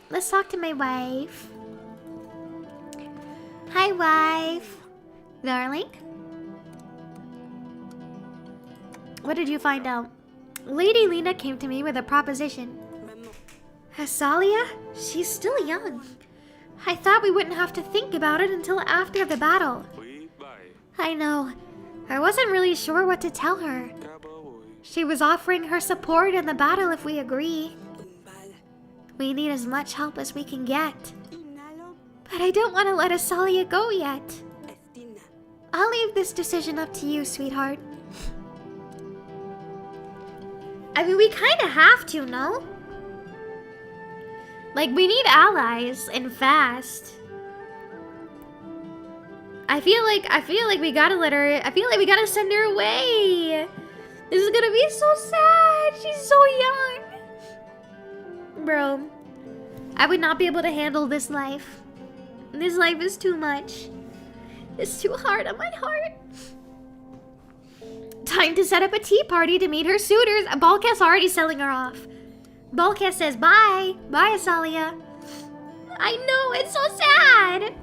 Let's talk to my wife. Hi, wife. Darling? What did you find out? Lady Lena came to me with a proposition. Hasalia? She's still young. I thought we wouldn't have to think about it until after the battle. I know. I wasn't really sure what to tell her. She was offering her support in the battle if we agree. We need as much help as we can get. But I don't want to let Hasalia go yet. I'll leave this decision up to you, sweetheart. I mean, we kind of have to, no? Like, we need allies, and fast. I feel like we gotta let her. I feel like we gotta send her away. This is gonna be so sad. She's so young, bro. I would not be able to handle this life. This life is too much. It's too hard on my heart. Time to set up a tea party to meet her suitors. Balk's already selling her off. Balk says bye. Bye, Asalia. I know, it's so sad.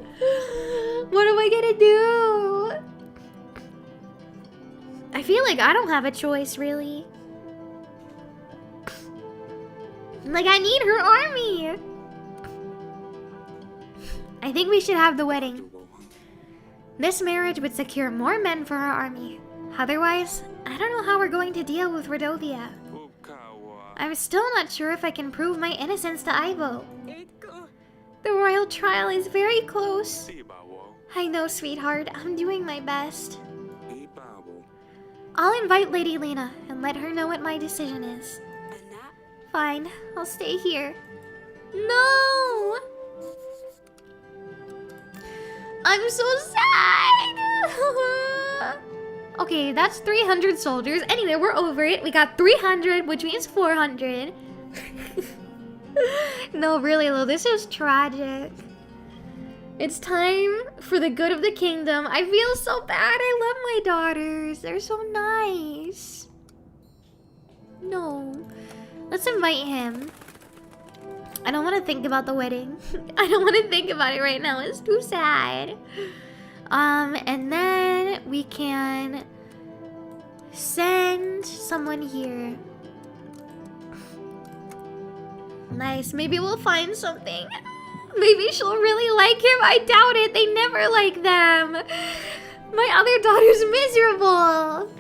What am I gonna do? I feel like I don't have a choice, really. Like, I need her army. I think we should have the wedding. This marriage would secure more men for our army. Otherwise, I don't know how we're going to deal with Rodovia. I'm still not sure if I can prove my innocence to Ivo. The royal trial is very close. I know, sweetheart. I'm doing my best. I'll invite Lady Lena and let her know what my decision is. Fine, I'll stay here. No! I'm so sad! Okay, that's 300 soldiers. Anyway, we're over it. We got 300, which means 400. No, really, though, this is tragic. It's time for the good of the kingdom. I feel so bad. I love my daughters. They're so nice. No. Let's invite him. I don't want to think about the wedding. I don't want to think about it right now. It's too sad. And then we can send someone here. Nice. Maybe we'll find something. Maybe she'll really like him. I doubt it. They never like them. My other daughter's miserable.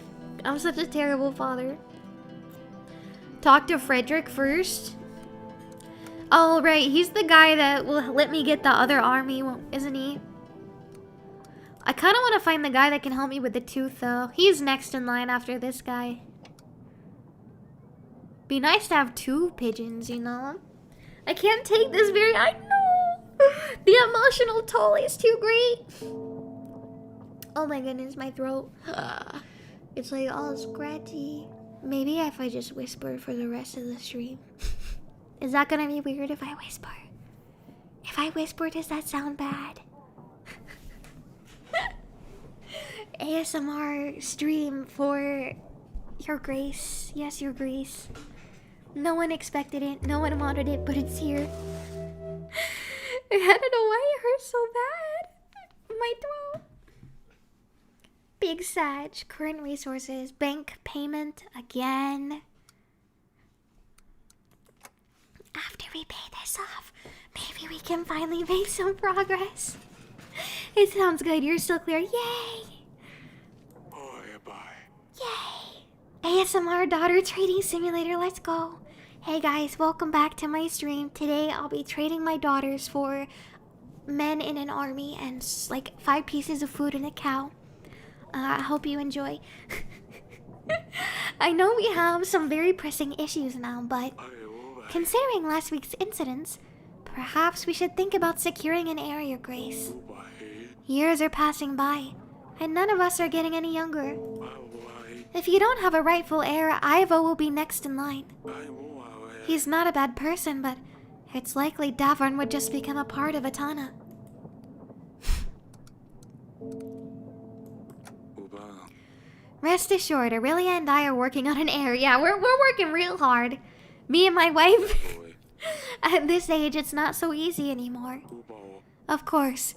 I'm such a terrible father. Talk to Frederick first. Oh, right. He's the guy that will let me get the other army, isn't he? I kind of want to find the guy that can help me with the tooth, though. He's next in line after this guy. Be nice to have 2 pigeons, you know? I can't take this very... I know! The emotional toll is too great. Oh my goodness, my throat. It's like all scratchy. Maybe if I just whisper for the rest of the stream. Is that gonna be weird if I whisper? If I whisper, does that sound bad? ASMR stream for Your Grace. Yes, Your Grace. No one expected it. No one wanted it, but it's here. I don't know why it hurts so bad. My throat. Big Sag. Current resources. Bank payment again. After we pay this off, maybe we can finally make some progress. It sounds good. You're still clear. Yay! Yay! ASMR daughter trading simulator. Let's go. Hey guys, welcome back to my stream. Today I'll be trading my daughters for men in an army and like 5 pieces of food and a cow. I hope you enjoy. I know we have some very pressing issues now, but considering last week's incidents, perhaps we should think about securing an heir, Your Grace. Years are passing by, and none of us are getting any younger. If you don't have a rightful heir, Ivo will be next in line. He's not a bad person, but it's likely Davern would just become a part of Atana. Rest assured, Aurelia and I are working on an heir. Yeah, we're working real hard. Me and my wife. At this age, it's not so easy anymore. Of course,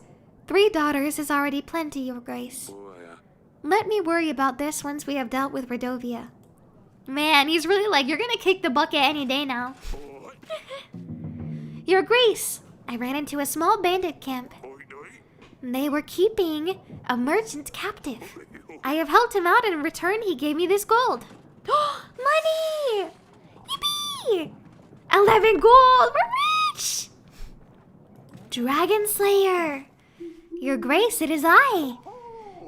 3 daughters is already plenty, Your Grace. Let me worry about this once we have dealt with Rodovia. Man, he's really like, you're gonna kick the bucket any day now. Your Grace, I ran into a small bandit camp. They were keeping a merchant captive. I have helped him out, and in return, he gave me this gold. Money! Yippee! 11 gold! We're rich! Dragon Slayer! Your Grace, it is I!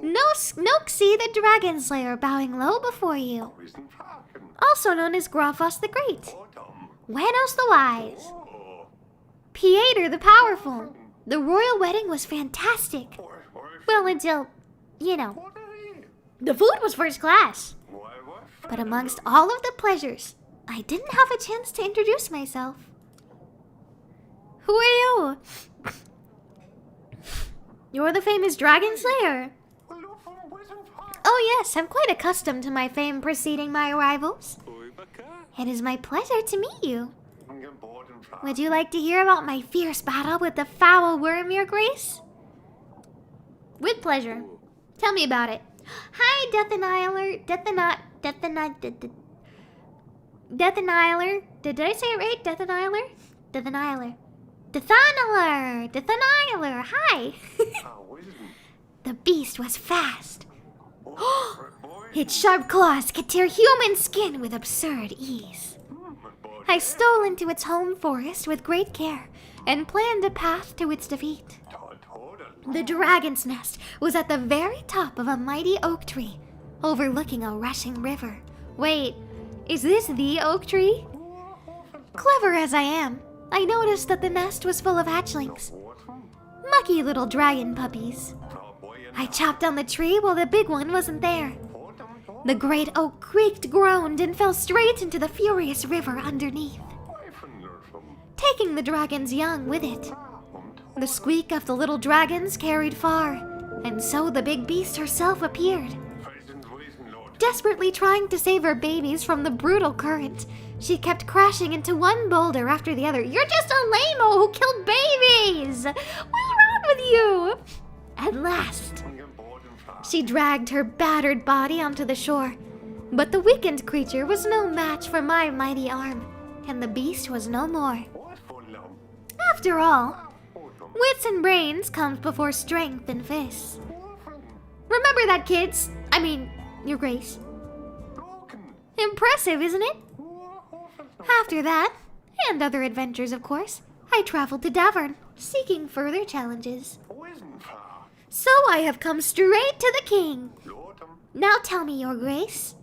Noxie the Dragon Slayer, bowing low before you. Also known as Grafos the Great. Buenos the Wise. Pieter the Powerful. The royal wedding was fantastic. Well, until, you know, the food was first class. But amongst all of the pleasures, I didn't have a chance to introduce myself. Who are you? You're the famous Dragon Slayer. Oh yes, I'm quite accustomed to my fame preceding my arrivals. It is my pleasure to meet you. Would you like to hear about my fierce battle with the foul worm, Your Grace? With pleasure. Tell me about it. Hi, Death Annihilator. Death Annihilator. Did I say it right? Death Annihilator? Death Annihilator. Death Annihilator. Death Annihilator. Hi. The beast was fast. Its sharp claws could tear human skin with absurd ease. I stole into its home forest with great care and planned a path to its defeat. The dragon's nest was at the very top of a mighty oak tree, overlooking a rushing river. Wait, is this the oak tree? Clever as I am, I noticed that the nest was full of hatchlings. Mucky little dragon puppies. I chopped down the tree while the big one wasn't there. The great oak creaked, groaned, and fell straight into the furious river underneath, taking the dragon's young with it. The squeak of the little dragons carried far, and so the big beast herself appeared. Desperately trying to save her babies from the brutal current, she kept crashing into one boulder after the other. You're just a lame-o who killed babies! What's wrong with you? At last, she dragged her battered body onto the shore, but the weakened creature was no match for my mighty arm, and the beast was no more. After all, wits and brains comes before strength and fists. Remember that, kids. I mean, Your Grace. Impressive, isn't it? After that, and other adventures, of course, I traveled to Davern, seeking further challenges. So I have come straight to the king. Now tell me, Your Grace,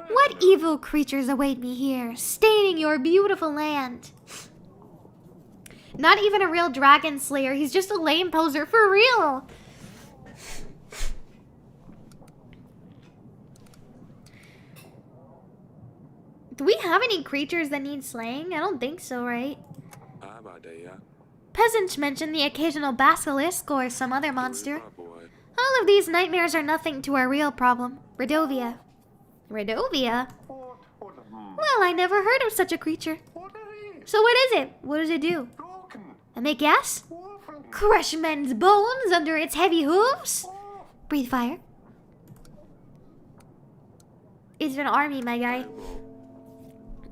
what evil creatures await me here, staining your beautiful land? Not even a real dragon slayer, he's just a lame poser, for real! Do we have any creatures that need slaying? I don't think so, right? Peasants mention the occasional basilisk or some other monster. All of these nightmares are nothing to our real problem, Redovia. Redovia? Well, I never heard of such a creature. So what is it? What does it do? Let me guess? Crush men's bones under its heavy hooves? Breathe fire. It's an army, my guy.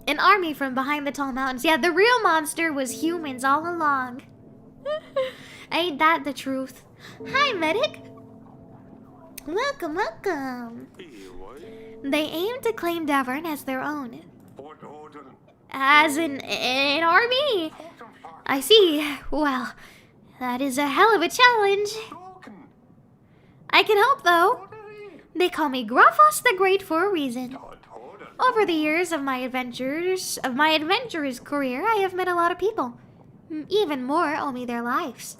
An army from behind the tall mountains. Yeah, the real monster was humans all along. Ain't that the truth? Hi, medic. Welcome, welcome. They aim to claim Davern as their own. As an army? I see. Well, that is a hell of a challenge. I can help, though. They call me Grafos the Great for a reason. Over the years of my adventurous career, I have met a lot of people. Even more owe me their lives.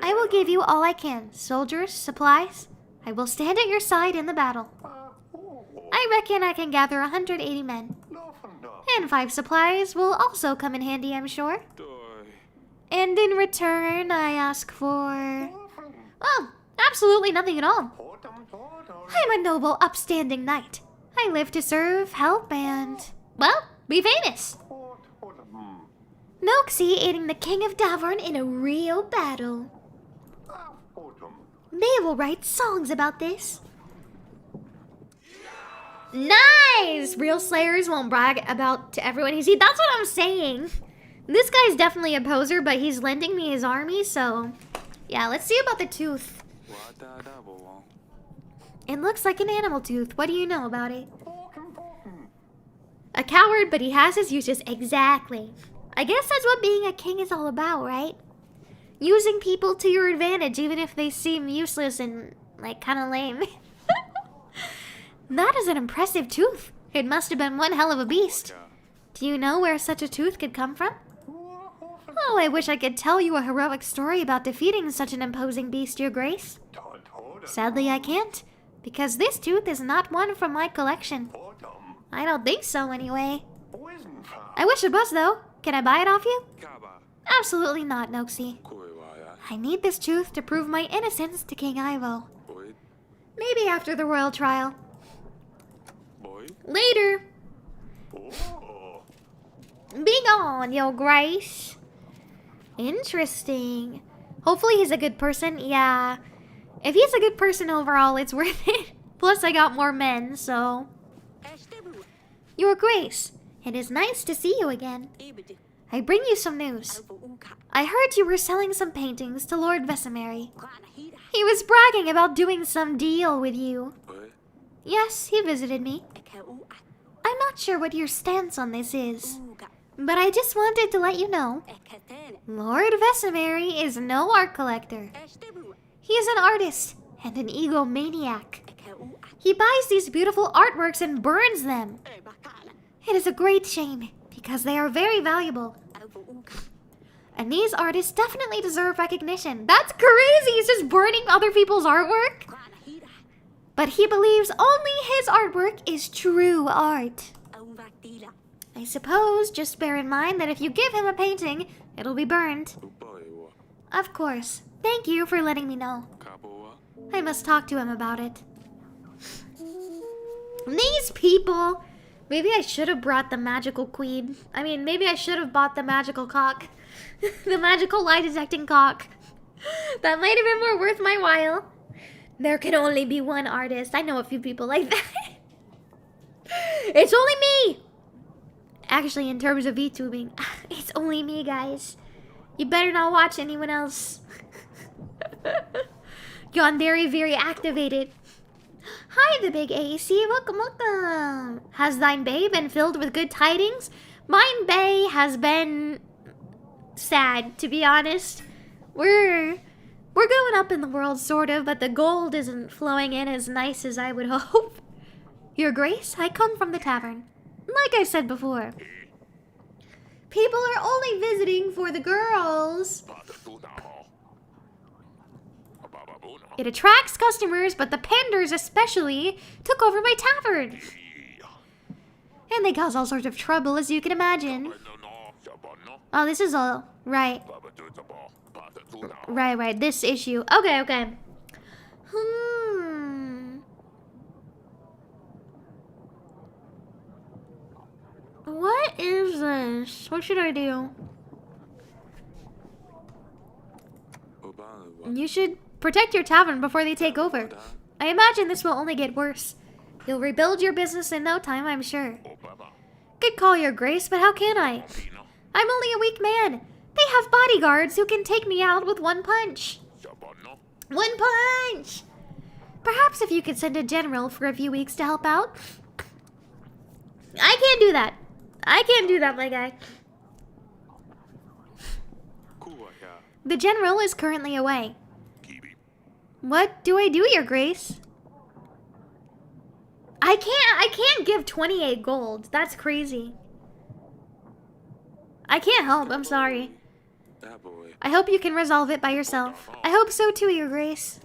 I will give you all I can. Soldiers, supplies. I will stand at your side in the battle. I reckon I can gather 180 men. And 5 supplies will also come in handy, I'm sure. And in return, I ask for... well, absolutely nothing at all. I'm a noble, upstanding knight. I live to serve, help, and... well, be famous. Noxie aiding the king of Davern in a real battle. They will write songs about this. Nice! Real slayers won't brag about to everyone he sees. That's what I'm saying. This guy's definitely a poser, but he's lending me his army, so... yeah, let's see about the tooth. It looks like an animal tooth. What do you know about it? A coward, but he has his uses. Exactly. I guess that's what being a king is all about, right? Using people to your advantage, even if they seem useless and, like, kind of lame. That is an impressive tooth. It must have been one hell of a beast. Do you know where such a tooth could come from? Oh, I wish I could tell you a heroic story about defeating such an imposing beast, Your Grace. Sadly, I can't, because this tooth is not one from my collection. I don't think so, anyway. I wish it was, though. Can I buy it off you? Absolutely not, Noxie. I need this tooth to prove my innocence to King Ivo. Maybe after the royal trial. Later. Be gone, Your Grace. Interesting. Hopefully he's a good person. Yeah. If he's a good person overall, it's worth it. Plus, I got more men, so... Your Grace, it is nice to see you again. I bring you some news. I heard you were selling some paintings to Lord Vesemary. He was bragging about doing some deal with you. Yes, he visited me. I'm not sure what your stance on this is, but I just wanted to let you know. Lord Vesemary is no art collector. He is an artist and an egomaniac. He buys these beautiful artworks and burns them. It is a great shame, because they are very valuable. And these artists definitely deserve recognition. That's crazy! He's just burning other people's artwork? But he believes only his artwork is true art. I suppose, just bear in mind that if you give him a painting, it'll be burned. Of course. Thank you for letting me know. I must talk to him about it. These people! Maybe I should have brought the magical queen. I mean, maybe I should have bought the magical cock. The magical lie-detecting cock. That might have been more worth my while. There can only be one artist. I know a few people like that. It's only me! Actually, in terms of VTubing, it's only me, guys. You better not watch anyone else. Yandere Viri activated. Hi, the big AC. Welcome, welcome. Has thine bay been filled with good tidings? Mine bay has been sad, to be honest. We're going up in the world, sort of, but the gold isn't flowing in as nice as I would hope. Your Grace, I come from the tavern. Like I said before, people are only visiting for the girls. It attracts customers, but the panders especially took over my tavern. And they cause all sorts of trouble, as you can imagine. Oh, this is all... Right. Right. This issue. Okay. What is this? What should I do? You should protect your tavern before they take over. I imagine this will only get worse. You'll rebuild your business in no time, I'm sure. Good call, Your Grace, but how can I? I'm only a weak man. They have bodyguards who can take me out with one punch. One punch! Perhaps if you could send a general for a few weeks to help out. I can't do that. My guy. The general is currently away. What do I do, Your Grace? I can't give 28 gold. That's crazy. I can't help. I'm sorry. I hope you can resolve it by yourself. I hope so too, Your Grace.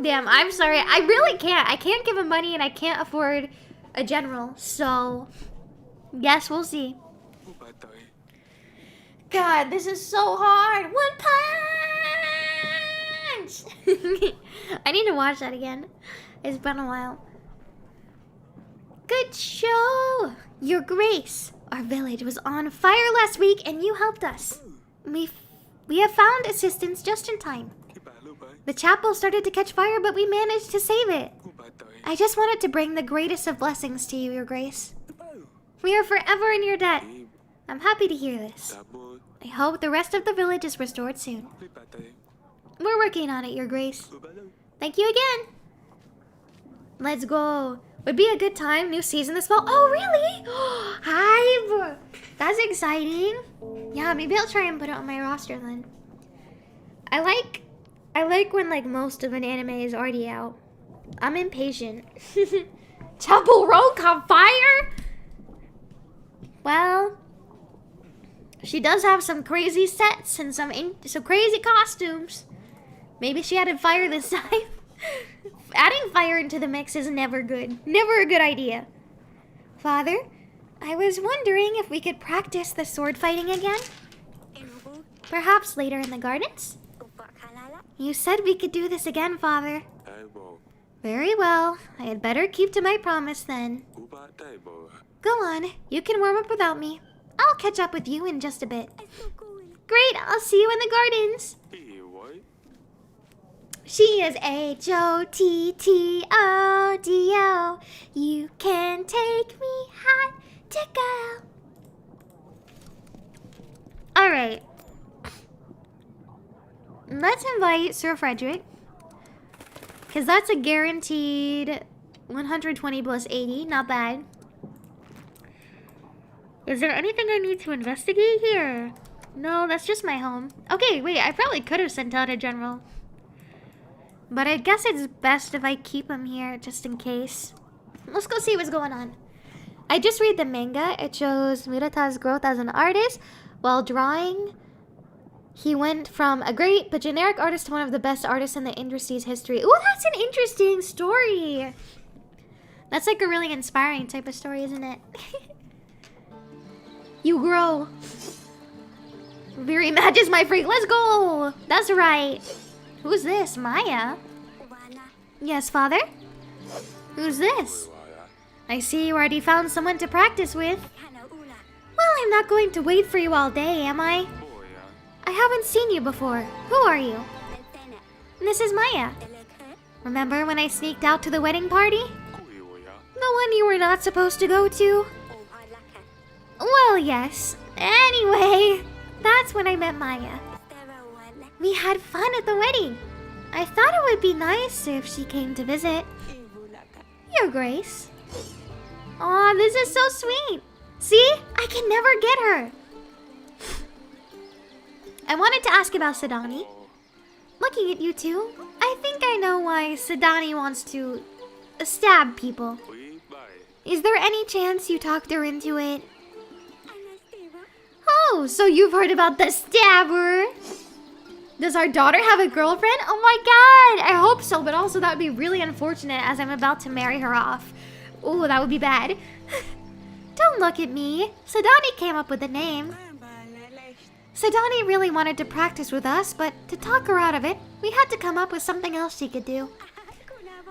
Damn, I'm sorry. I really can't. I can't give him money and I can't afford a general. So, yes, we'll see. God, this is so hard. One punch! I need to watch that again. It's been a while. Good show! Your Grace, our village was on fire last week and you helped us. We have found assistance just in time. The chapel started to catch fire, but we managed to save it. I just wanted to bring the greatest of blessings to you, Your Grace. We are forever in your debt. I'm happy to hear this. I hope the rest of the village is restored soon. We're working on it, Your Grace. Thank you again. Let's go. Would be a good time. New season this fall. Oh, really? Hi. That's exciting. Yeah, maybe I'll try and put it on my roster then. I like when like most of an anime is already out. I'm impatient. Chapel Row caught fire? Well, She does have some crazy sets and some crazy costumes. Maybe she added fire this time. Adding fire into the mix is never good. Never a good idea. Father, I was wondering if we could practice the sword fighting again. Perhaps later in the gardens? You said we could do this again, Father. Very well. I had better keep to my promise then. Go on. You can warm up without me. I'll catch up with you in just a bit. Great. I'll see you in the gardens. She is H-O-T-T-O-D-O. You can take me high to go. Alright. Let's invite Sir Frederick. Because that's a guaranteed 120 plus 80. Not bad. Is there anything I need to investigate here? No, that's just my home. Okay, wait. I probably could have sent out a general. But I guess it's best if I keep him here just in case. Let's go see what's going on. I just read the manga. It shows Murata's growth as an artist. While drawing, he went from a great but generic artist to one of the best artists in the industry's history. Ooh, that's an interesting story. That's like a really inspiring type of story, isn't it? You grow. Viri matches my freak. Let's go. That's right. Who's this? Maya? Yes, Father? Who's this? I see you already found someone to practice with. Well, I'm not going to wait for you all day, am I? I haven't seen you before. Who are you? This is Maya. Remember when I sneaked out to the wedding party? The one you were not supposed to go to? Well, yes. Anyway, that's when I met Maya. We had fun at the wedding. I thought it would be nice if she came to visit. Your Grace. Aw, this is so sweet. See? I can never get her. I wanted to ask about Sidani. Looking at you two, I think I know why Sidani wants to stab people. Is there any chance you talked her into it? Oh, so you've heard about the stabber? Does our daughter have a girlfriend? Oh my god! I hope so, but also that would be really unfortunate as I'm about to marry her off. Oh, that would be bad. Don't look at me. Sidani came up with the name. Sidani really wanted to practice with us, but to talk her out of it, we had to come up with something else she could do.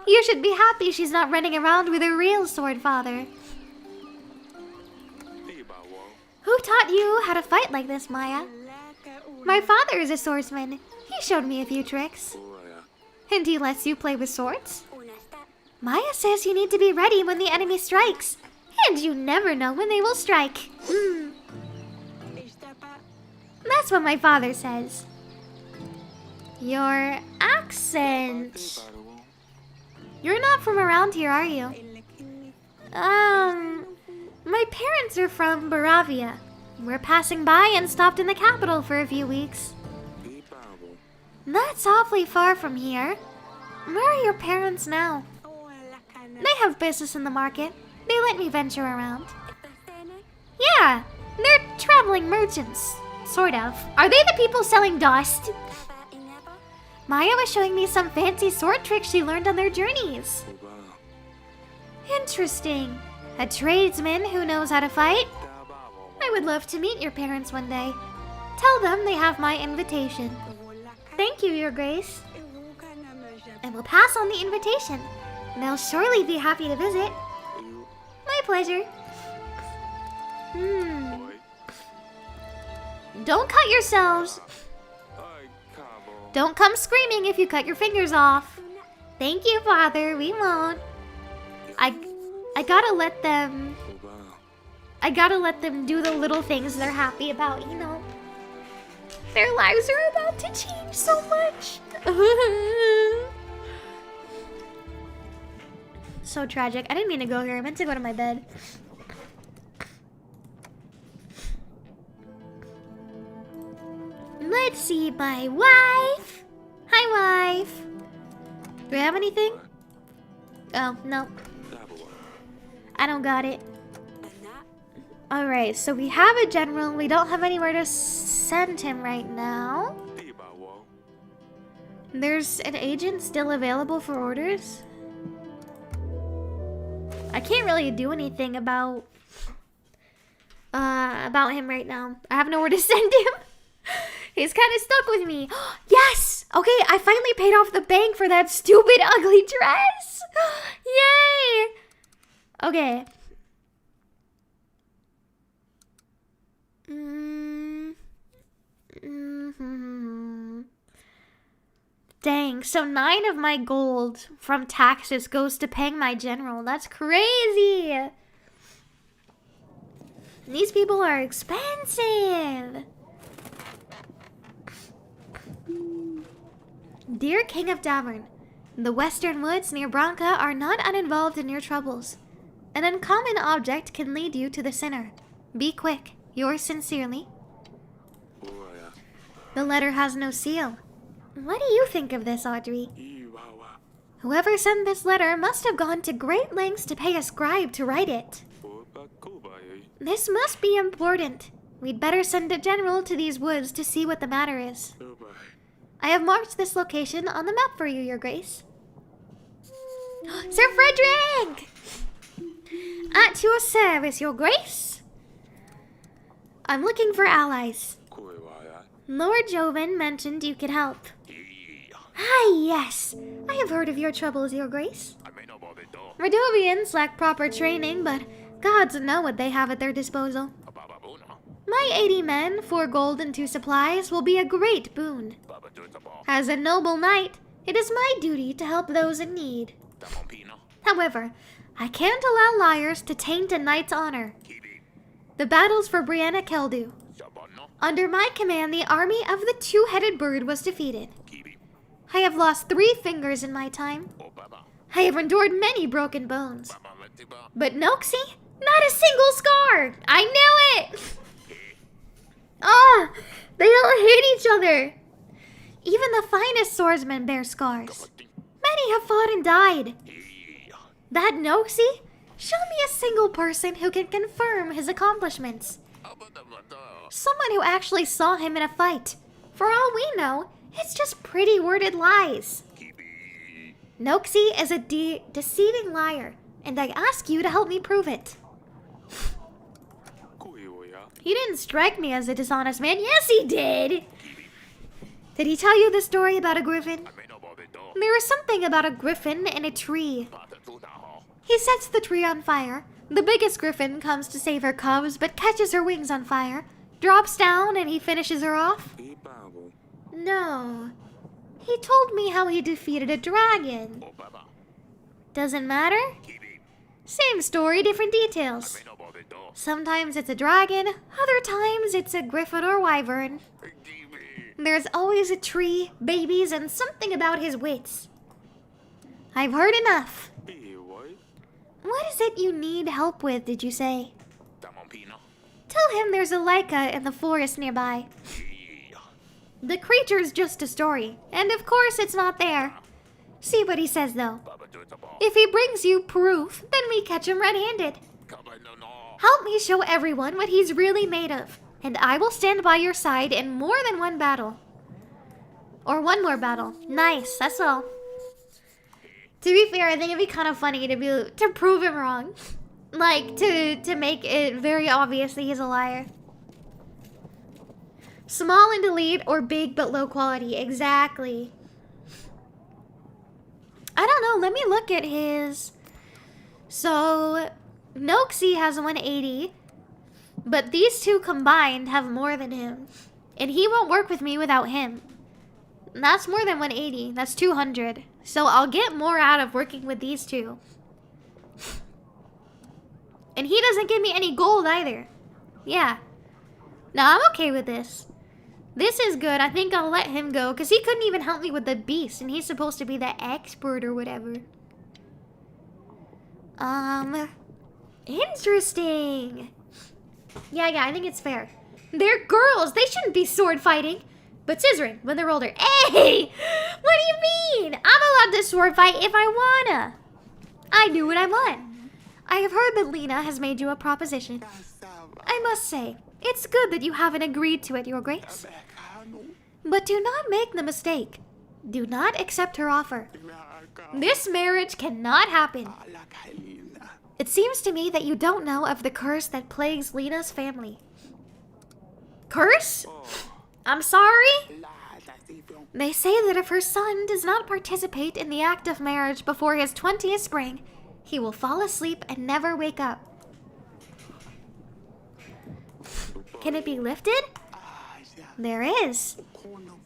You should be happy she's not running around with a real sword father. Who taught you how to fight like this, Maya? My father is a swordsman. He showed me a few tricks. And he lets you play with swords? Maya says you need to be ready when the enemy strikes. And you never know when they will strike. That's what my father says. Your accent. You're not from around here, are you? My parents are from Baravia. We're passing by and stopped in the capital for a few weeks. That's awfully far from here. Where are your parents now? They have business in the market. They let me venture around. Yeah, they're traveling merchants. Sort of. Are they the people selling dust? Maya was showing me some fancy sword tricks she learned on their journeys. Interesting. A tradesman who knows how to fight? I would love to meet your parents one day. Tell them they have my invitation. Thank you, Your Grace. I will pass on the invitation. They'll surely be happy to visit. My pleasure. Don't cut yourselves. Don't come screaming if you cut your fingers off. Thank you, Father. We won't. I gotta let them... I gotta let them do the little things they're happy about, you know. Their lives are about to change so much. So tragic. I didn't mean to go here. I meant to go to my bed. Let's see my wife. Hi, wife. Do I have anything? Oh, no. I don't got it. Alright, so we have a general. We don't have anywhere to send him right now. There's an agent still available for orders. I can't really do anything about him right now. I have nowhere to send him. He's kind of stuck with me. Yes! Okay, I finally paid off the bank for that stupid ugly dress. Yay! Okay. Dang, so 9 of my gold from taxes goes to paying my general. That's crazy. These people are expensive. Dear King of Davern, the western woods near Branca are not uninvolved in your troubles. An uncommon object can lead you to the center. Be quick. Yours sincerely. The letter has no seal. What do you think of this, Audrey? Whoever sent this letter must have gone to great lengths to pay a scribe to write it. This must be important. We'd better send a general to these woods to see what the matter is. I have marked this location on the map for you, Your Grace. Sir Frederick! At your service, Your Grace. I'm looking for allies. Lord Joven mentioned you could help. Ah, yes. I have heard of your troubles, Your Grace. Radovians lack proper training, but gods know what they have at their disposal. My 80 men, 4 gold and 2 supplies, will be a great boon. As a noble knight, it is my duty to help those in need. However, I can't allow liars to taint a knight's honor. The battles for Brianna Keldu. Under my command, the army of the two-headed bird was defeated. I have lost 3 fingers in my time. I have endured many broken bones. But Noxie, not a single scar! I knew it! Ah, they all hate each other. Even the finest swordsmen bear scars. Many have fought and died. That Noxie? Show me a single person who can confirm his accomplishments. Someone who actually saw him in a fight. For all we know, it's just pretty worded lies. Noxie is a deceiving liar, and I ask you to help me prove it. He didn't strike me as a dishonest man. Yes, he did! Did he tell you the story about a griffin? There is something about a griffin in a tree. He sets the tree on fire. The biggest griffin comes to save her cubs, but catches her wings on fire, drops down, and he finishes her off. No. He told me how he defeated a dragon. Doesn't matter? Same story, different details. Sometimes it's a dragon, other times it's a griffin or wyvern. There's always a tree, babies, and something about his wits. I've heard enough. What is it you need help with, did you say? Tell him there's a Leica in the forest nearby. The creature's just a story, and of course it's not there. See what he says, though. If he brings you proof, then we catch him red-handed. Help me show everyone what he's really made of, and I will stand by your side in more than one battle. Or one more battle. Nice, that's all. To be fair, I think it'd be kind of funny to prove him wrong. Like, to make it very obvious that he's a liar. Small and elite, or big but low quality. Exactly. I don't know, let me look at his... So, Noxie has 180, but these two combined have more than him. And he won't work with me without him. That's more than 180, that's 200. So I'll get more out of working with these two. And he doesn't give me any gold either. Yeah. No, I'm okay with this. This is good. I think I'll let him go, because he couldn't even help me with the beast, and he's supposed to be the expert or whatever. Interesting. Yeah, I think it's fair. They're girls. They shouldn't be sword fighting. But Scissoring, when they're older. Hey! What do you mean? I'm allowed to sword fight if I wanna. I do what I want. I have heard that Lena has made you a proposition. I must say, it's good that you haven't agreed to it, Your Grace. But do not make the mistake. Do not accept her offer. This marriage cannot happen. It seems to me that you don't know of the curse that plagues Lena's family. Curse? I'm sorry? They say that if her son does not participate in the act of marriage before his 20th spring, he will fall asleep and never wake up. Can it be lifted? There is.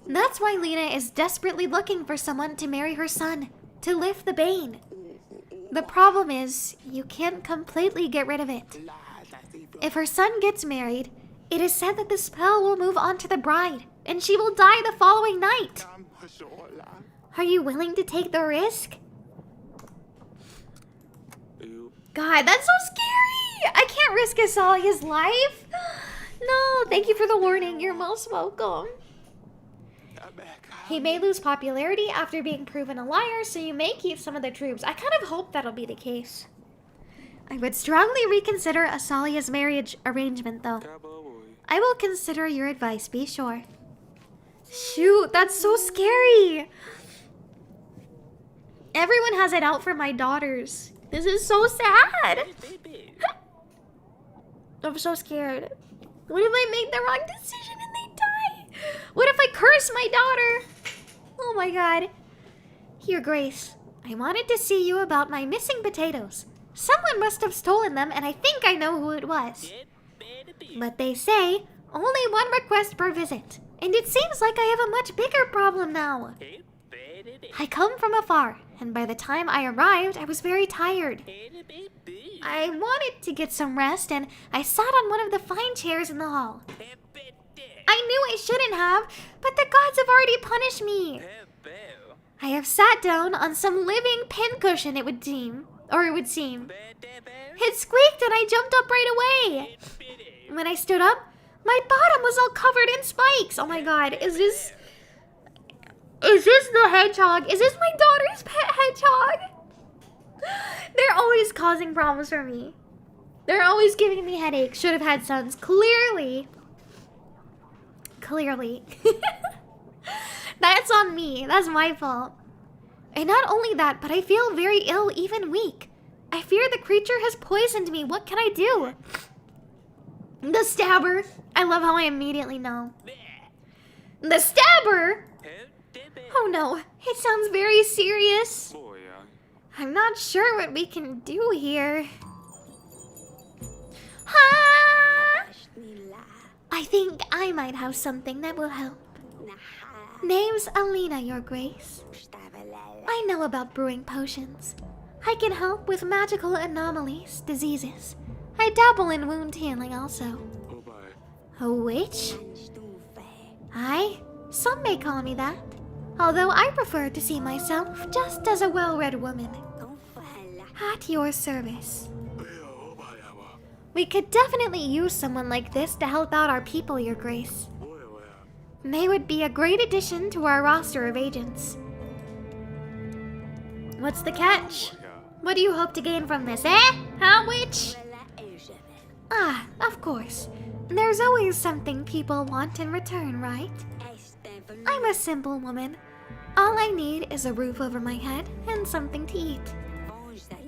That's why Lena is desperately looking for someone to marry her son, to lift the bane. The problem is, you can't completely get rid of it. If her son gets married, it is said that the spell will move on to the bride, and she will die the following night. Are you willing to take the risk? God, that's so scary! I can't risk Azalia's life. No, thank you for the warning. You're most welcome. He may lose popularity after being proven a liar, so you may keep some of the troops. I kind of hope that'll be the case. I would strongly reconsider Azalia's marriage arrangement, though. I will consider your advice, be sure. Shoot, that's so scary. Everyone has it out for my daughters. This is so sad. I'm so scared. What if I make the wrong decision and they die? What if I curse my daughter? Oh my god. Your Grace, I wanted to see you about my missing potatoes. Someone must have stolen them, and I think I know who it was. But they say only one request per visit, and it seems like I have a much bigger problem now. I come from afar, and by the time I arrived, I was very tired. I wanted to get some rest, and I sat on one of the fine chairs in the hall. I knew I shouldn't have, but the gods have already punished me. I have sat down on some living pincushion, it would seem. It squeaked and I jumped up right away. When I stood up, my bottom was all covered in spikes. Oh my god, is this the hedgehog? Is this my daughter's pet hedgehog? They're always causing problems for me. They're always giving me headaches. Should have had sons. Clearly. That's on me. That's my fault. And not only that, but I feel very ill, even weak. I fear the creature has poisoned me. What can I do? The stabber. I love how I immediately know. The stabber? Oh no, it sounds very serious. I'm not sure what we can do here. I think I might have something that will help. Name's Alina, Your Grace. I know about brewing potions. I can help with magical anomalies, diseases. I dabble in wound healing also. A witch? Aye, some may call me that. Although I prefer to see myself just as a well-read woman. At your service. We could definitely use someone like this to help out our people, Your Grace. They would be a great addition to our roster of agents. What's the catch? What do you hope to gain from this, eh? Huh, witch? Ah, of course. There's always something people want in return, right? I'm a simple woman. All I need is a roof over my head and something to eat.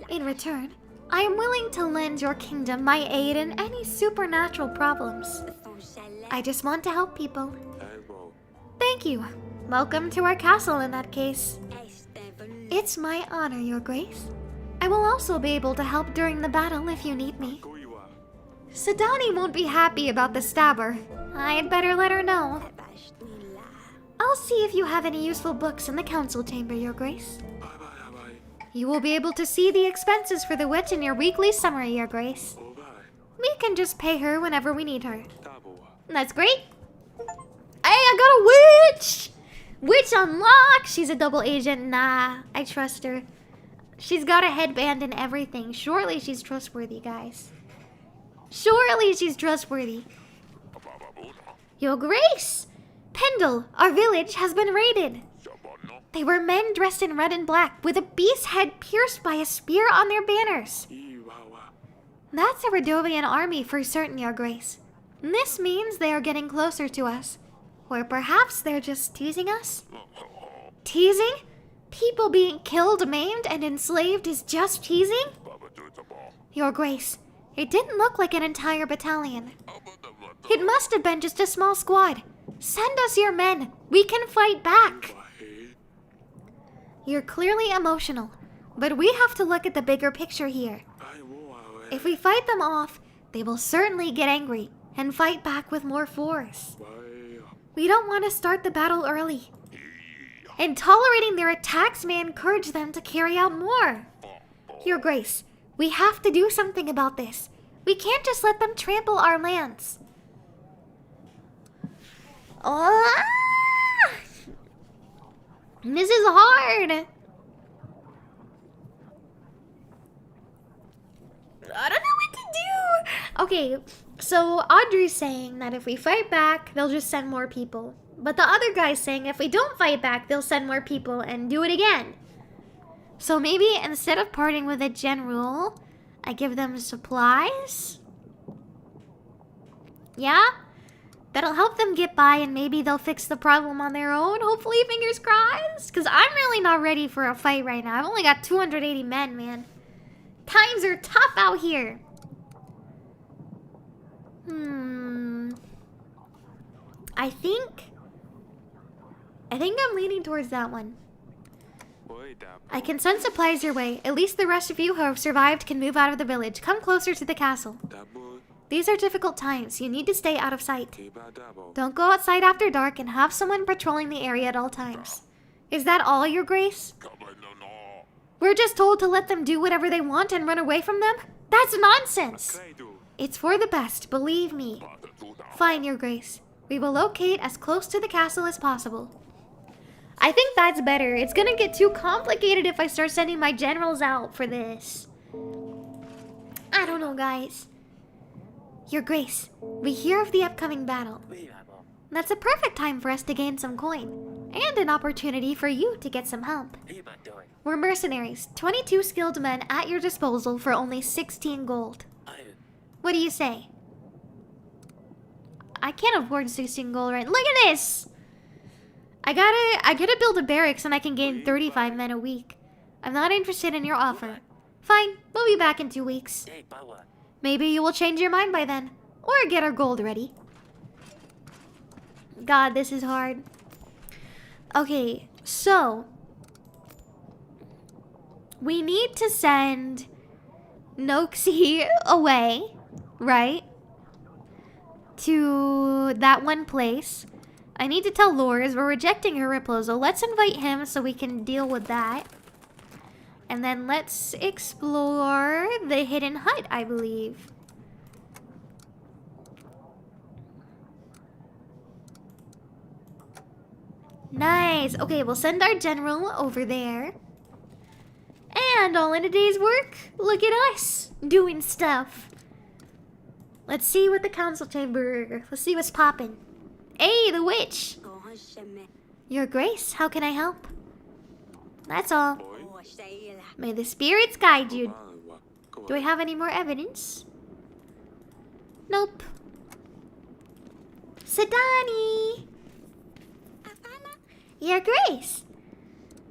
In return, I am willing to lend your kingdom my aid in any supernatural problems. I just want to help people. Thank you. Welcome to our castle in that case. It's my honor, Your Grace. I will also be able to help during the battle if you need me. Sadani won't be happy about the stabber. I'd better let her know. I'll see if you have any useful books in the council chamber, Your Grace. You will be able to see the expenses for the witch in your weekly summary, Your Grace. We can just pay her whenever we need her. That's great. Hey, I got a witch! Witch unlocked! She's a double agent. Nah, I trust her. She's got a headband and everything. Surely she's trustworthy, guys. Surely she's trustworthy. Your Grace! Pendle, our village, has been raided. They were men dressed in red and black, with a beast's head pierced by a spear on their banners. That's a Redovian army for certain, Your Grace. This means they are getting closer to us. Or perhaps they're just teasing us? Teasing? People being killed, maimed, and enslaved is just teasing? Your Grace, it didn't look like an entire battalion. It must have been just a small squad. Send us your men. We can fight back. You're clearly emotional, but we have to look at the bigger picture here. If we fight them off, they will certainly get angry and fight back with more force. We don't want to start the battle early. And tolerating their attacks may encourage them to carry out more. Your Grace, we have to do something about this. We can't just let them trample our lands. Oh, this is hard. I don't know what to do. Okay, so Audrey's saying that if we fight back, they'll just send more people. But the other guy's saying if we don't fight back, they'll send more people and do it again. So maybe instead of parting with a general, I give them supplies? Yeah? That'll help them get by and maybe they'll fix the problem on their own. Hopefully, fingers crossed. Because I'm really not ready for a fight right now. I've only got 280 men, man. Times are tough out here. I think I'm leaning towards that one. I can send supplies your way. At least the rest of you who have survived can move out of the village. Come closer to the castle. These are difficult times. You need to stay out of sight. Don't go outside after dark and have someone patrolling the area at all times. Is that all, Your Grace? We're just told to let them do whatever they want and run away from them? That's nonsense! It's for the best, believe me. Fine, Your Grace. We will locate as close to the castle as possible. I think that's better. It's gonna get too complicated if I start sending my generals out for this. I don't know, guys. Your Grace, we hear of the upcoming battle. That's a perfect time for us to gain some coin, and an opportunity for you to get some help. We're mercenaries, 22 skilled men at your disposal for only 16 gold. What do you say? I can't afford 16 gold right. Look at this! I gotta build a barracks and I can gain 35 men a week. I'm not interested in your offer. Fine, we'll be back in 2 weeks. Maybe you will change your mind by then, or get our gold ready. God, this is hard. Okay, so we need to send Noxie away, right? To that one place. I need to tell Lors we're rejecting her proposal. Let's invite him so we can deal with that. And then let's explore the hidden hut, I believe. Nice. Okay, we'll send our general over there. And all in a day's work. Look at us doing stuff. Let's see what the council chamber. Let's see what's poppin'. Hey, the witch. Your Grace, how can I help? That's all. May the spirits guide you. Do I have any more evidence? Nope. Sadani! Your Grace!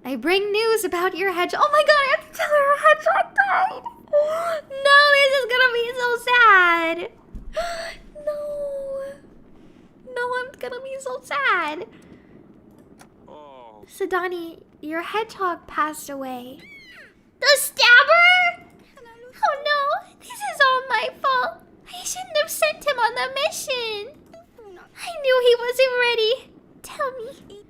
I bring news about your hedgehog. Oh my god, I have to tell her her hedgehog died! No, this is gonna be so sad! No! No, I'm gonna be so sad! Sadani, your hedgehog passed away. The stabber? Oh no, this is all my fault. I shouldn't have sent him on the mission. I knew he wasn't ready. Tell me,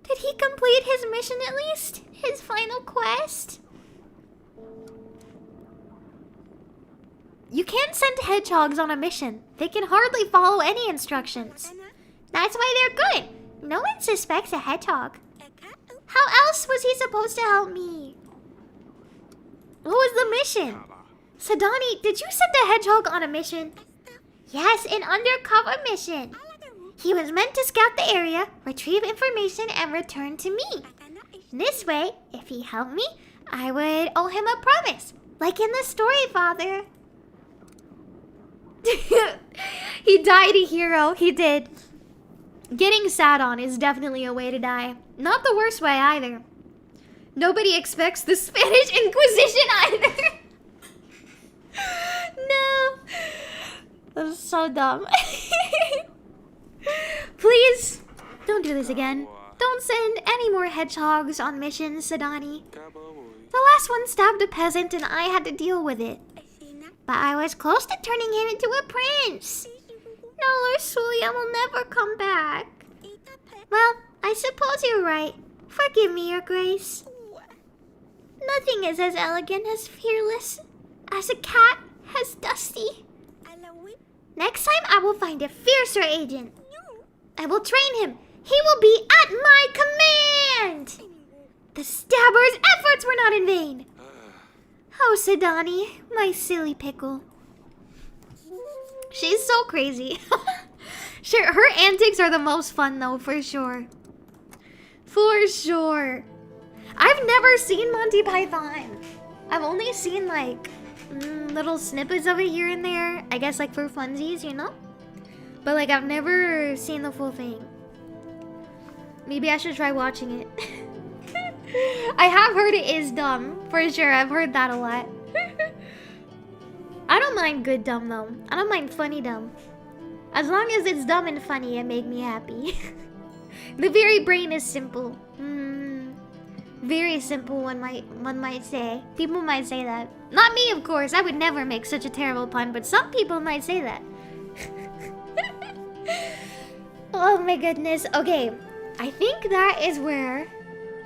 did he complete his mission at least? His final quest? You can't send hedgehogs on a mission. They can hardly follow any instructions. That's why they're good. No one suspects a hedgehog. How else was he supposed to help me? What was the mission? Sadani, did you send a hedgehog on a mission? Yes, an undercover mission. He was meant to scout the area, retrieve information, and return to me. This way, if he helped me, I would owe him a promise. Like in the story, Father. He died a hero. He did. Getting sat on is definitely a way to die. Not the worst way either. Nobody expects the Spanish Inquisition either. No. That's so dumb. Please, don't do this again. Don't send any more hedgehogs on missions, Sadani. The last one stabbed a peasant and I had to deal with it. But I was close to turning him into a prince. No, Ursulia will never come back. Well, I suppose you're right. Forgive me, Your Grace. Nothing is as elegant, as fearless, as a cat, as dusty. Next time I will find a fiercer agent. I will train him. He will be at my command! The stabber's efforts were not in vain. Oh, Sidani, my silly pickle. She's so crazy. Sure, her antics are the most fun though, for sure. For sure. I've never seen Monty Python. I've only seen like little snippets of it here and there. I guess like for funsies, you know? But like I've never seen the full thing. Maybe I should try watching it. I have heard it is dumb, for sure. I've heard that a lot. I don't mind good dumb though. I don't mind funny dumb. As long as it's dumb and funny, it make me happy. The Viri brain is simple. Very simple, one might say. People might say that. Not me, of course. I would never make such a terrible pun, but some people might say that. Oh my goodness. Okay, I think that is where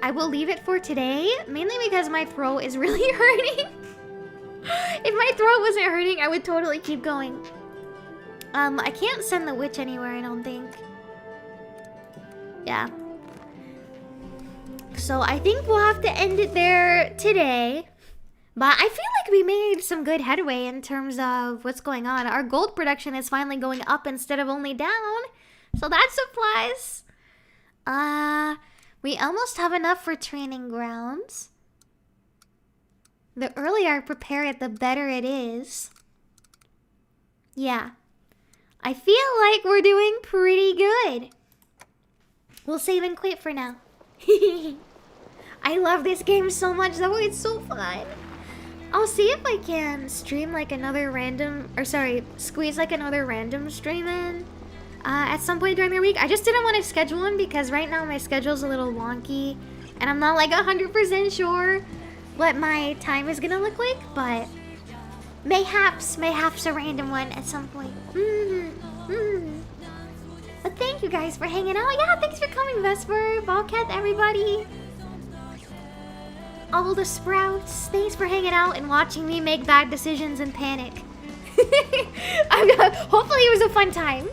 I will leave it for today. Mainly because my throat is really hurting. If my throat wasn't hurting, I would totally keep going. I can't send the witch anywhere, I don't think. Yeah. So I think we'll have to end it there today. But I feel like we made some good headway in terms of what's going on. Our gold production is finally going up instead of only down. So that's a plus. We almost have enough for training grounds. The earlier I prepare it, the better it is. Yeah. I feel like we're doing pretty good. We'll save and quit for now. I love this game so much though, it's so fun. I'll see if I can stream like another random, or sorry, squeeze like another random stream in at some point during the week. I just didn't want to schedule one because right now my schedule's a little wonky and I'm not like 100% sure what my time is gonna look like, but mayhaps a random one at some point. But thank you guys for hanging out. Yeah, thanks for coming, Vesper, Bobcat, everybody. All the sprouts, thanks for hanging out and watching me make bad decisions and panic. Hopefully it was a fun time.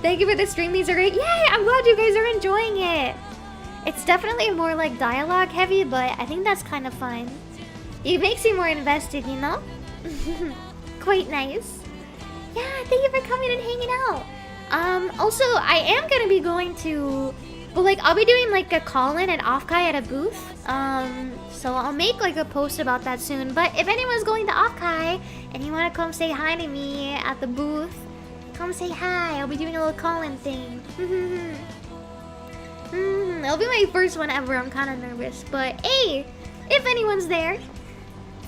Thank you for the stream, these are great. Yay, I'm glad you guys are enjoying it. It's definitely more like dialogue heavy, but I think that's kind of fun. It makes you more invested, you know? Quite nice. Yeah, thank you for coming and hanging out. Also, I am gonna be going to, but like I'll be doing like a call-in at Offkai at a booth. So I'll make like a post about that soon. But if anyone's going to Offkai and you want to come say hi to me at the booth, come say hi. I'll be doing a little call-in thing. It'll be my first one ever. I'm kind of nervous, but hey, if anyone's there,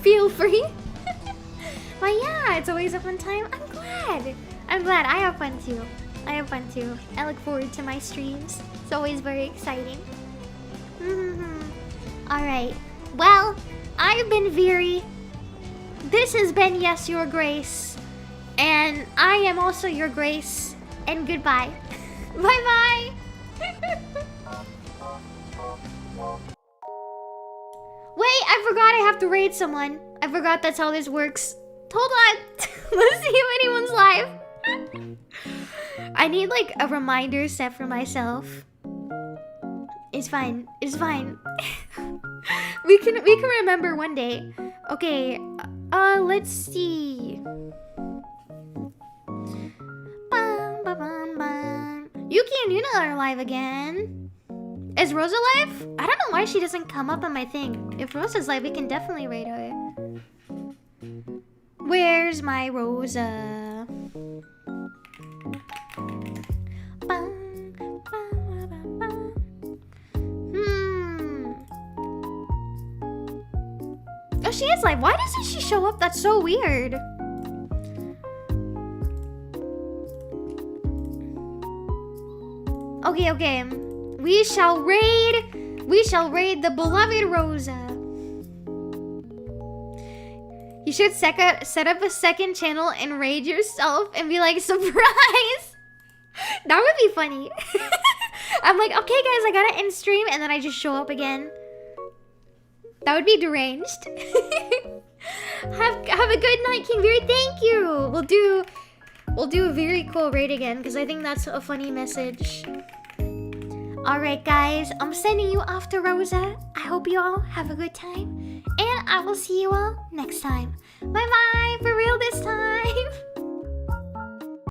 feel free. But yeah, it's always a fun time. I'm glad. I have fun too. I look forward to my streams. It's always very exciting. Alright. Well, I've been Viri. This has been Yes, Your Grace. And I am also Your Grace. And goodbye. Bye-bye. Wait, I forgot I have to raid someone. I forgot that's how this works. Hold on. Let's see if anyone's live. I need like a reminder set for myself. It's fine. It's fine. we can remember one day. Okay. Let's see. Yuki and Yuna are live again. Is Rosa live? I don't know why she doesn't come up on my thing. If Rosa's live, we can definitely raid her. Where's my Rosa? she is live. Why doesn't she show up? That's so weird. Okay. We shall raid the beloved Rosa. You should set up a second channel and raid yourself and be like, surprise! That would be funny. I'm like, okay guys, I gotta end stream, and then I just show up again. That would be deranged. Have a good night, King Viri. Thank you. We'll do a very cool raid again because I think that's a funny message. Alright guys, I'm sending you off to Rosa. I hope you all have a good time. And I will see you all next time. Bye bye, for real this time.